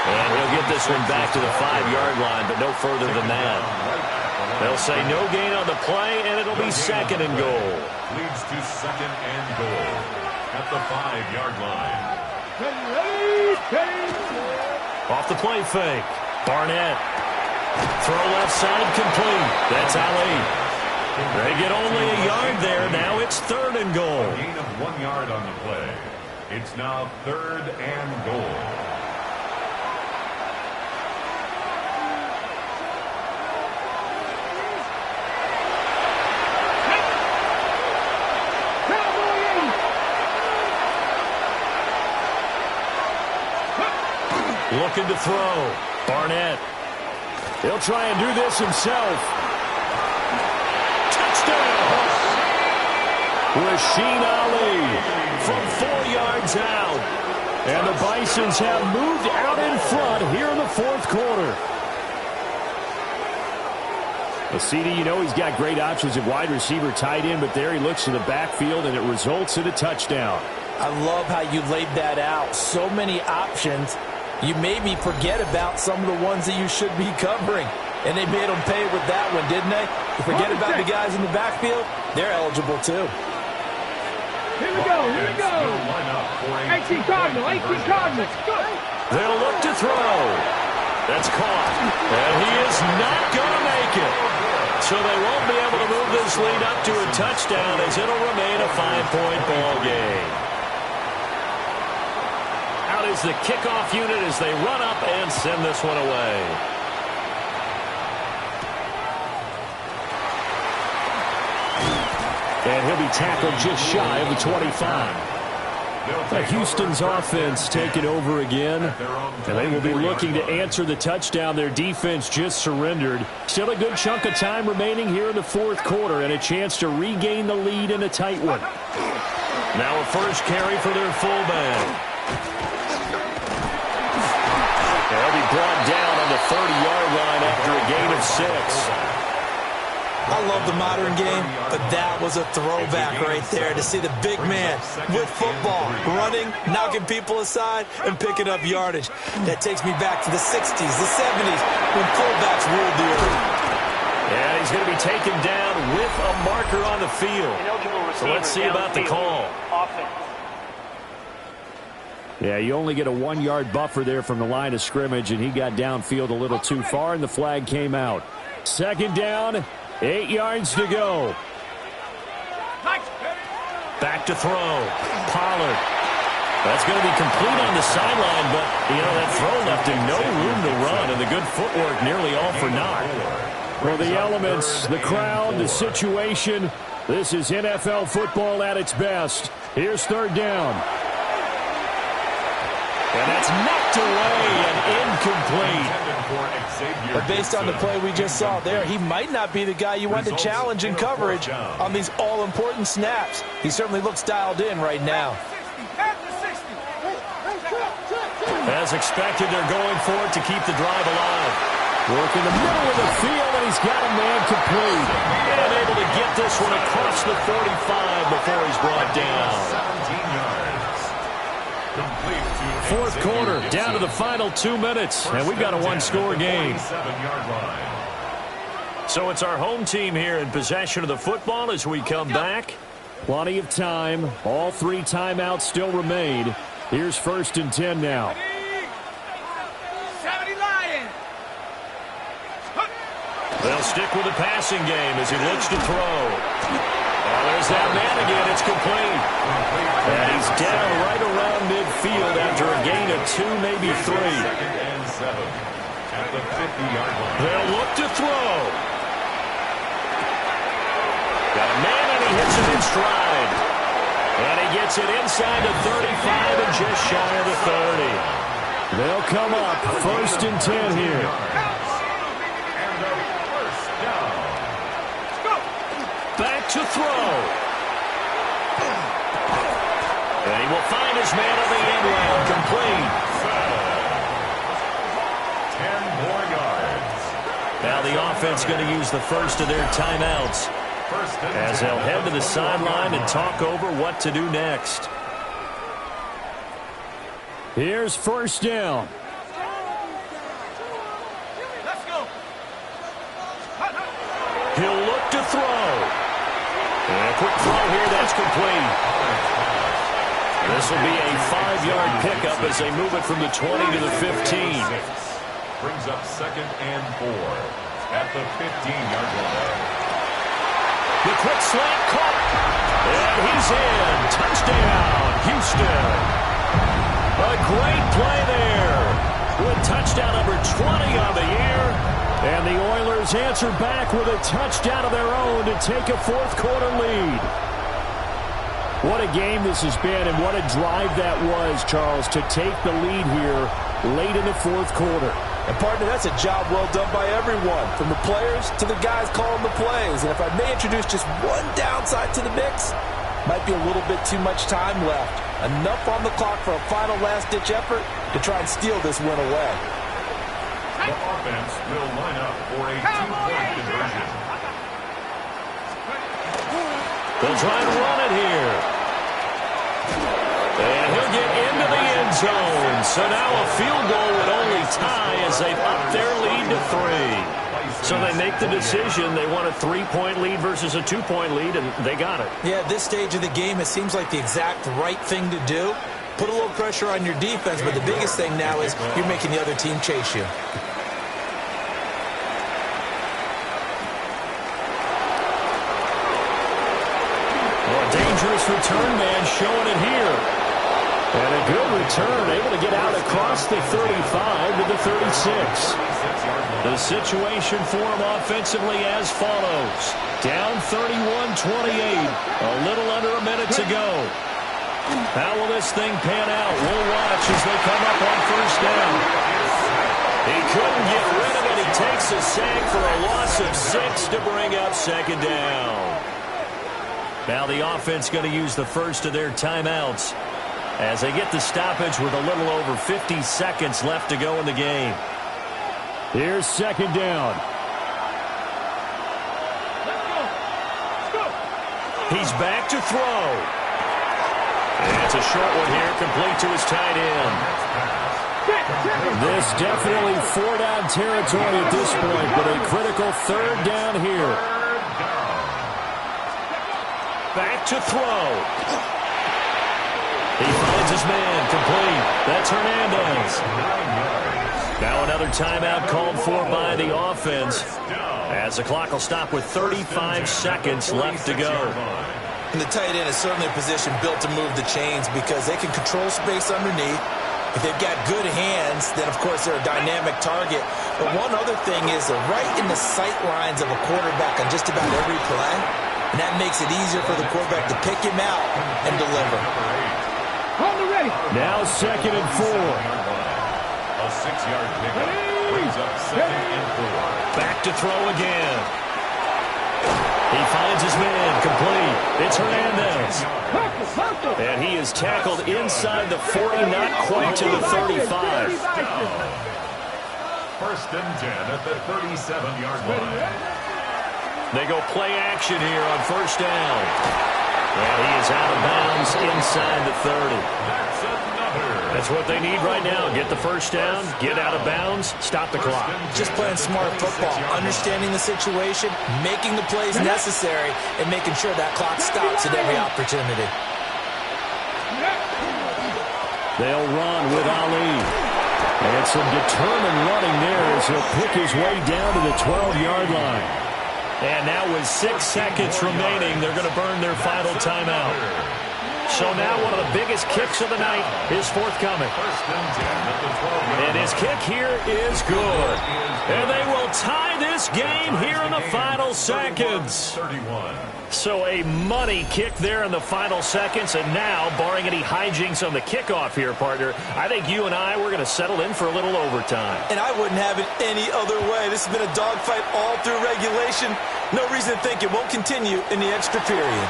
And he'll get this one back to the 5-yard line, but no further than that. They'll say no gain on the play, and it'll be second and goal. Leads to second and goal at the 5-yard line. Off the play fake, Barnett. Throw left side, complete. That's Ali. They get only a yard there. Now it's third and goal. A gain of 1 yard on the play. It's now third and goal. Looking to throw. Barnett. He'll try and do this himself. Touchdown! Rasheen Ali from 4 yards out. And the Bisons have moved out in front here in the fourth quarter. Well, CD, you know he's got great options at wide receiver, tight end, but there he looks to the backfield, and it results in a touchdown. I love how you laid that out. So many options. You made me forget about some of the ones that you should be covering. And they made them pay with that one, didn't they? You forget about the guys in the backfield, they're eligible too. Here we go, here we go. 18 Cardinal, 18 Cardinal. They'll look to throw. That's caught. And he is not going to make it. So they won't be able to move this lead up to a touchdown as it'll remain a 5-point ball game. Out is the kickoff unit as they run up and send this one away. And he'll be tackled just shy of the 25. Houston's offense taking over again, and they will be looking to answer the touchdown their defense just surrendered. Still a good chunk of time remaining here in the fourth quarter and a chance to regain the lead in a tight one. Now a first carry for their fullback. They'll be brought down on the 30-yard line after a gain of 6. I love the modern game, but that was a throwback right there to see the big man with football, running, knocking people aside, and picking up yardage. That takes me back to the 60s, the 70s, when fullbacks ruled the earth. And he's going to be taken down with a marker on the field. So let's see about the call. Yeah, you only get a 1-yard buffer there from the line of scrimmage, and he got downfield a little too far, and the flag came out. Second down. 8 yards to go. Back to throw. Pollard. That's going to be complete on the sideline, but, you know, that throw left him no room to run, and the good footwork nearly all for naught. Well, the elements, the crowd, the situation, this is NFL football at its best. Here's third down. And that's knocked away and incomplete. But based on the play we just saw there, he might not be the guy you want to challenge in coverage on these all-important snaps. He certainly looks dialed in right now. As expected, they're going for it to keep the drive alive. Work in the middle of the field, and he's got a man complete. And able to get this one across the 45 before he's brought down. 17 yards. Fourth quarter, down to the final 2 minutes, and we've got a one-score game. So it's our home team here in possession of the football as we come back. Plenty of time. All 3 timeouts still remain. Here's 1st and 10 now. They'll stick with the passing game as he looks to throw. There's that man again. It's complete. And he's down right around midfield after a gain of 2, maybe 3. 2nd and 7 at the 50-yard line. They'll look to throw. Got a man, and he hits it in stride. And he gets it inside the 35 and just shy of the 30. They'll come up 1st and 10 here. Back to throw. And he will find his man on the end round, complete. 10 more yards. Now the offense going to use the first of their timeouts as they'll head to the sideline and talk over what to do next. Here's 1st down. He'll look to throw. And a quick throw here, that's complete. This will be a 5-yard pickup as they move it from the 20 to the 15. Brings up 2nd and 4 at the 15-yard line. The quick slant caught. And he's in. Touchdown, Houston. A great play there. With touchdown number 20 on the year. And the Oilers answer back with a touchdown of their own to take a 4th quarter lead. What a game this has been, and what a drive that was, Charles, to take the lead here late in the 4th quarter. And, partner, that's a job well done by everyone, from the players to the guys calling the plays. And if I may introduce just one downside to the mix, might be a little bit too much time left. Enough on the clock for a final last-ditch effort to try and steal this win away. The offense will line up for a 2-point conversion. They'll try and run it here. And he'll get into the end zone. So now a field goal would only tie as they've upped their lead to 3. So they make the decision. They want a 3-point lead versus a 2-point lead, and they got it. Yeah, at this stage of the game, it seems like the exact right thing to do. Put a little pressure on your defense, but the biggest thing now is you're making the other team chase you. Dangerous return man showing it here. And a good return, able to get out across the 35 to the 36. The situation for him offensively as follows. Down 31-28, a little under a minute to go. How will this thing pan out? We'll watch as they come up on 1st down. He couldn't get rid of it. He takes a sack for a loss of 6 to bring up 2nd down. Now the offense going to use the first of their timeouts as they get the stoppage with a little over 50 seconds left to go in the game. Here's 2nd down. He's back to throw. And it's a short one here, complete to his tight end. This definitely 4-down territory at this point, but a critical 3rd down here. Back to throw. He finds his man, complete. That's Hernandez. Now another timeout called for by the offense as the clock will stop with 35 seconds left to go. And the tight end is certainly a position built to move the chains because they can control space underneath. If they've got good hands, then, of course, they're a dynamic target. But one other thing is they're right in the sight lines of a quarterback on just about every play. And that makes it easier for the quarterback to pick him out and deliver. Now 2nd and 4. A 6-yard pickup brings up 2nd and 4. Back to throw again. He finds his man, complete. It's Hernandez. And he is tackled inside the 40, not quite to the 35. 1st and 10 at the 37-yard line. They go play action here on 1st down. And he is out of bounds inside the 30. That's what they need right now. Get the 1st down, get out of bounds, stop the clock. Just playing smart football, understanding the situation, making the plays necessary, and making sure that clock stops at every opportunity. They'll run with Ali. And some determined running there as he'll pick his way down to the 12-yard line. And now with 6 seconds remaining, they're going to burn their final timeout. So now one of the biggest kicks of the night is forthcoming. And his kick here is good. And they will tie this game here in the final seconds. So a money kick there in the final seconds. And now, barring any hijinks on the kickoff here, partner, I think you and I, we're going to settle in for a little overtime. And I wouldn't have it any other way. This has been a dogfight all through regulation. No reason to think it won't continue in the extra period.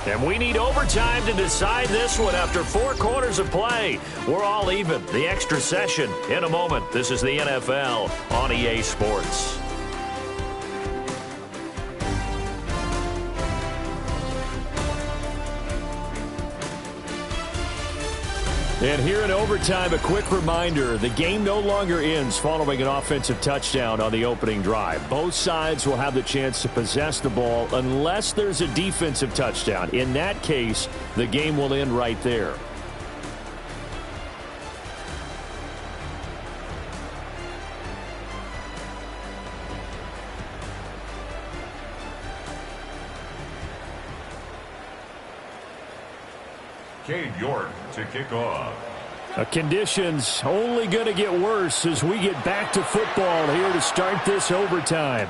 And we need overtime to decide this one after 4 quarters of play. We're all even. The extra session in a moment. This is the NFL on EA Sports. And here in overtime, a quick reminder, the game no longer ends following an offensive touchdown on the opening drive. Both sides will have the chance to possess the ball unless there's a defensive touchdown. In that case, the game will end right there. Cade York to kick off. Conditions only going to get worse as we get back to football here to start this overtime.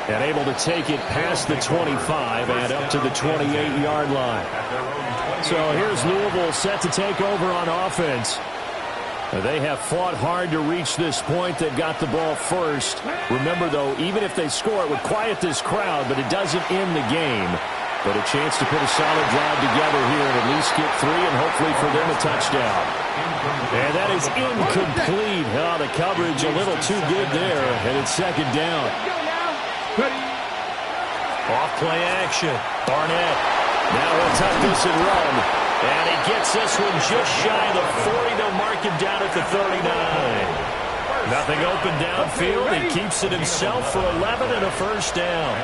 And able to take it past the 25 and up to the 28-yard line. So here's Louisville set to take over on offense. They have fought hard to reach this point. They've got the ball first. Remember, though, even if they score, it would quiet this crowd, but it doesn't end the game. But a chance to put a solid drive together here and at least get 3 and hopefully for them a touchdown. And that is incomplete. Oh, the coverage a little too good there, and it's second down. Off play action. Barnett. Now he'll tuck this and run. And he gets this one just shy of the 40. They'll mark him down at the 39. Nothing open downfield. He keeps it himself for 11 and a first down.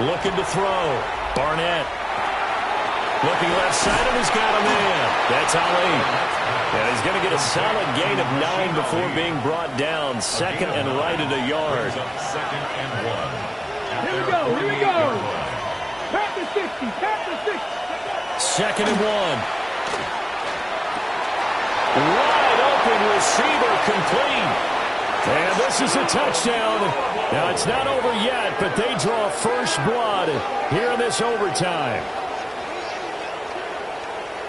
Looking to throw. Barnett. Looking left side, and he's got a man. That's Ali. And he's going to get a solid gain of 9 before being brought down. Second and right at a yard. Second and 1. Here we go, here we go. Tap the 60, tap the 60. Second and 1. Wide open receiver complete. And this is a touchdown. Now, it's not over yet, but they draw first blood here in this overtime.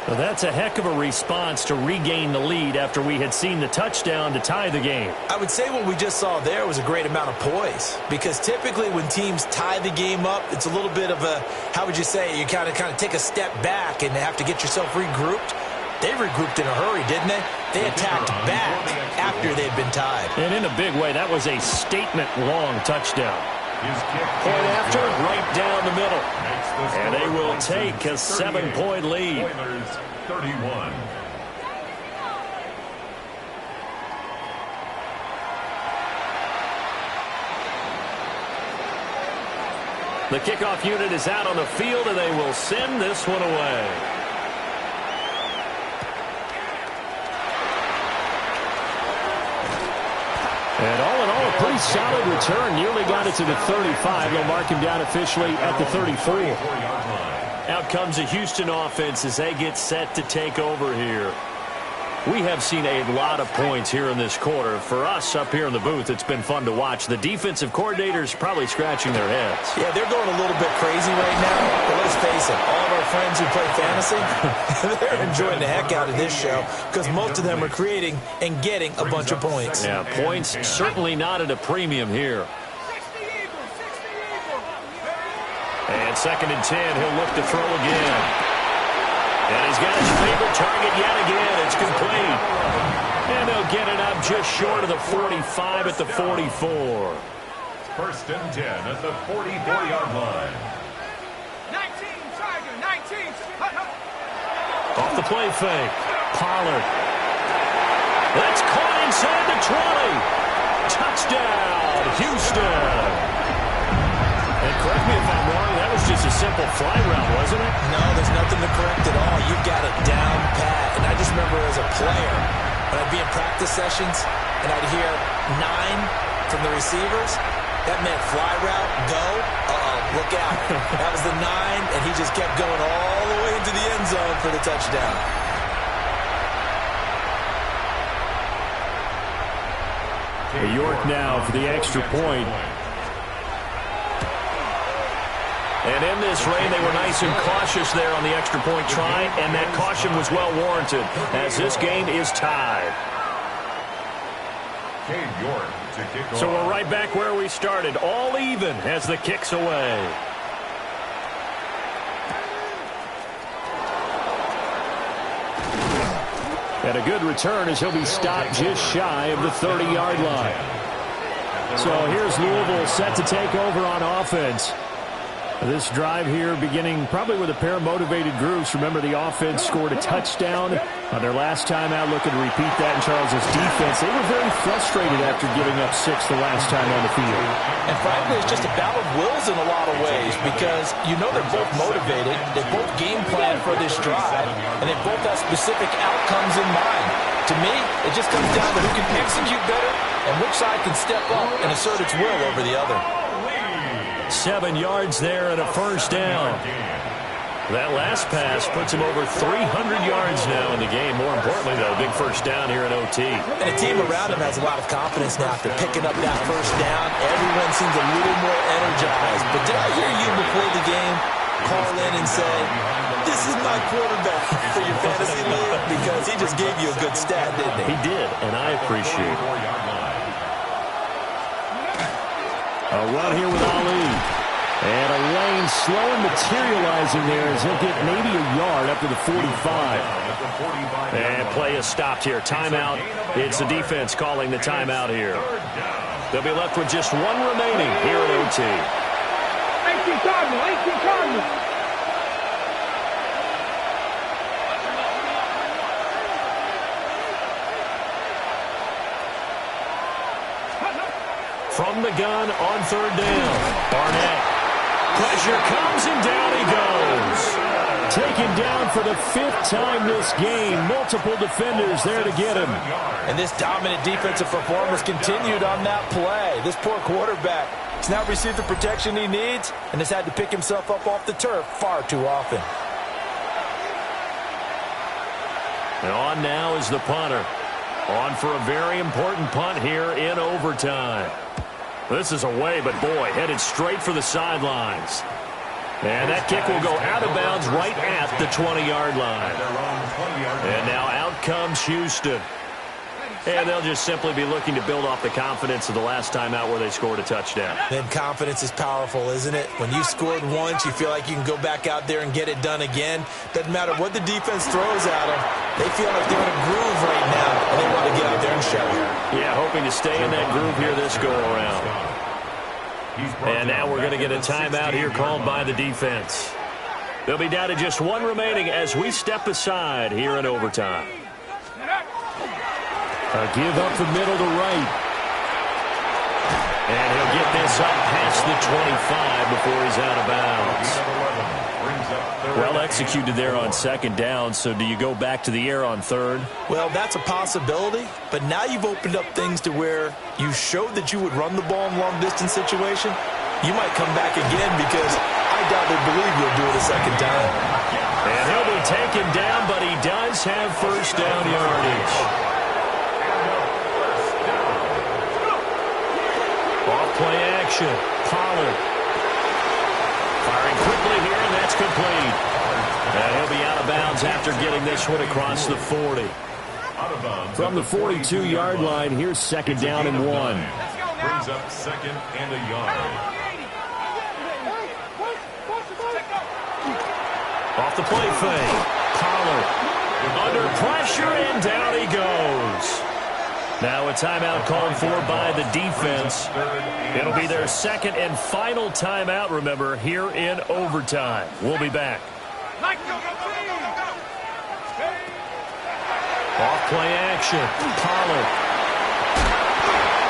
Well, that's a heck of a response to regain the lead after we had seen the touchdown to tie the game. I would say what we just saw there was a great amount of poise, because typically when teams tie the game up, it's a little bit of a, how would you say, you kind of take a step back and have to get yourself regrouped. They regrouped in a hurry, didn't they? They attacked back after they'd been tied. And in a big way, that was a statement-long touchdown. Point after, right down the middle. And they will take a 7-point lead. 31. The kickoff unit is out on the field, and they will send this one away. And all in all, a pretty solid return. Nearly got it to the 35. They'll mark him down officially at the 34. Out comes the Houston offense as they get set to take over here. We have seen a lot of points here in this quarter. For us up here in the booth, it's been fun to watch. The defensive coordinators probably scratching their heads. Yeah, they're going a little bit crazy right now. But let's face it, all of our friends who play fantasy, they're enjoying the heck out of this show because most of them are creating and getting a bunch of points. Yeah, points certainly not at a premium here. And second and 10, he'll look to throw again. And he's got his favorite target yet again. It's complete. And they'll get it up just short of the 45 at the 44. First and 10 at the 44-yard line. 19, Tiger, 19. Off the play fake. Pollard. That's caught inside the 20. Touchdown, Houston. And correct me if I'm wrong, that was just a simple fly route, wasn't it? No, there's nothing to correct at all. You've got it down pat. And I just remember as a player, when I'd be in practice sessions and I'd hear 9 from the receivers, that meant fly route, go, look out. That was the 9, and he just kept going all the way into the end zone for the touchdown. York now for the extra point. And in this rain, they were nice and cautious there on the extra point try, and that caution was well warranted as this game is tied. York to kick off. So we're right back where we started, all even as the kick's away. And a good return as he'll be stopped just shy of the 30-yard line. So here's Louisville set to take over on offense. This drive here beginning probably with a pair of motivated groups. Remember, the offense scored a touchdown on their last time out, looking to repeat that in Charles's defense. They were very frustrated after giving up 6 the last time on the field. And frankly, it's just a battle of wills in a lot of ways because you know they're both motivated, they both game plan for this drive, and they both have specific outcomes in mind. To me, it just comes down to who can execute better and which side can step up and assert its will over the other. 7 yards there and a first down. That last pass puts him over 300 yards now in the game. More importantly, though, big first down here in OT. And a team around him has a lot of confidence now after picking up that first down. Everyone seems a little more energized. But did I hear you before the game call in and say, this is my quarterback for your fantasy league? Because he just gave you a good stat, didn't he? He did, and I appreciate it. A run here with Ali. And a lane slow and materializing there as he'll get maybe a yard up to the 45. And play is stopped here. Timeout. It's the defense calling the timeout here. They'll be left with just 1 remaining here at OT. 18 Cardinals. From the gun on 3rd down. Barnett. Pressure comes and down he goes. Taken down for the 5th time this game. Multiple defenders there to get him. And this dominant defensive performance continued on that play. This poor quarterback has now received the protection he needs and has had to pick himself up off the turf far too often. And on now is the punter. On for a very important punt here in overtime. This is away, but boy, headed straight for the sidelines. And that kick will go out of bounds right at the 20-yard line. And now out comes Houston. And they'll just simply be looking to build off the confidence of the last time out where they scored a touchdown. Then confidence is powerful, isn't it? When you scored once, you feel like you can go back out there and get it done again. Doesn't matter what the defense throws at them. They feel like they're in a groove right now, and they want to get out there and show it. Yeah, hoping to stay in that groove here this go-around. And now we're going to get a timeout here called by the defense. They'll be down to just 1 remaining as we step aside here in overtime. A give up the middle to right. And he'll get this up past the 25 before he's out of bounds. Well executed there on 2nd down, so do you go back to the air on 3rd? Well, that's a possibility, but now you've opened up things to where you showed that you would run the ball in long-distance situation. You might come back again because I doubt they believe you'll do it a 2nd time. And he'll be taken down, but he does have first down yardage. Off-play action. Pollard. Firing quickly here, and that's complete. And he'll be out of bounds after getting this one across the 40. From the 42-yard line, here's 2nd down and 1. Brings up 2nd and a yard. Off the play fake. Pollard. Under pressure, and down he goes. Now a timeout called for by the defense. It'll be their 2nd and final timeout, remember, here in overtime. We'll be back. Off play action. Pollard.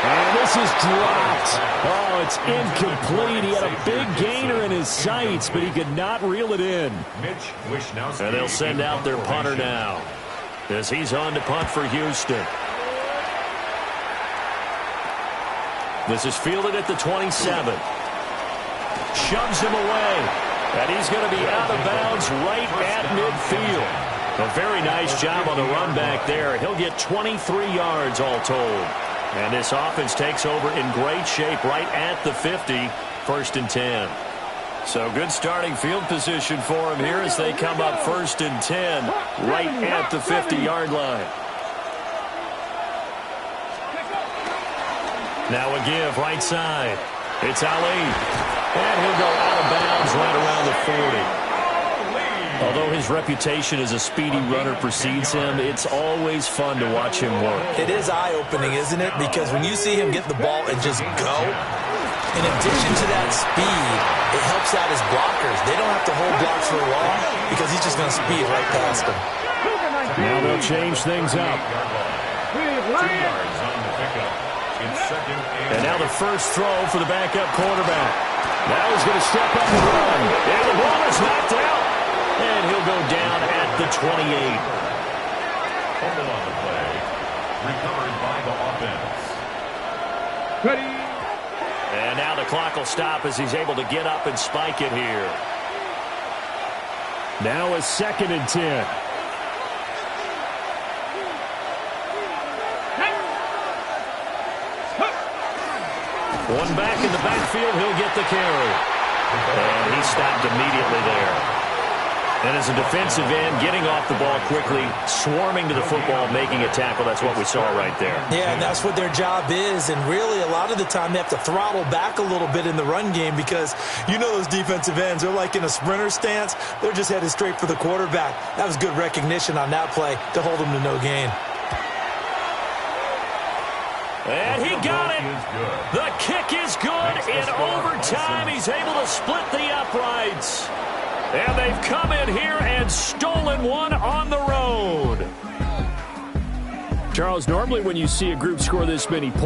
And this is dropped. Oh, it's incomplete. He had a big gainer in his sights, but he could not reel it in. And they'll send out their punter now, as he's on to punt for Houston. This is fielded at the 27. Shoves him away. And he's going to be out of bounds right at midfield. A very nice job on the run back there. He'll get 23 yards all told. And this offense takes over in great shape right at the 50, 1st and 10. So good starting field position for him here as they come up 1st and 10 right at the 50-yard line. Now a give right side. It's Ali. And he'll go out of bounds right around the 40. Although his reputation as a speedy runner precedes him, it's always fun to watch him work. It is eye-opening, isn't it? Because when you see him get the ball and just go, in addition to that speed, it helps out his blockers. They don't have to hold blocks for long because he's just going to speed right past them. Now they'll change things up. And now the first throw for the backup quarterback. Now he's going to step up and run. And the ball is knocked out. And he'll go down at the 28. Fumble on the play. Recovered by the offense. Ready. And now the clock will stop as he's able to get up and spike it here. Now a 2nd and 10. One back in the backfield, he'll get the carry. And he stopped immediately there. And as a defensive end, getting off the ball quickly, swarming to the football, making a tackle, that's what we saw right there. Yeah, and that's what their job is. And really, a lot of the time, they have to throttle back a little bit in the run game because you know those defensive ends, they're like in a sprinter stance. They're just headed straight for the quarterback. That was good recognition on that play to hold them to no gain. And he got it. The kick is good. In overtime, he's able to split the uprights. And they've come in here and stolen one on the road. Charles, normally when you see a group score this many points,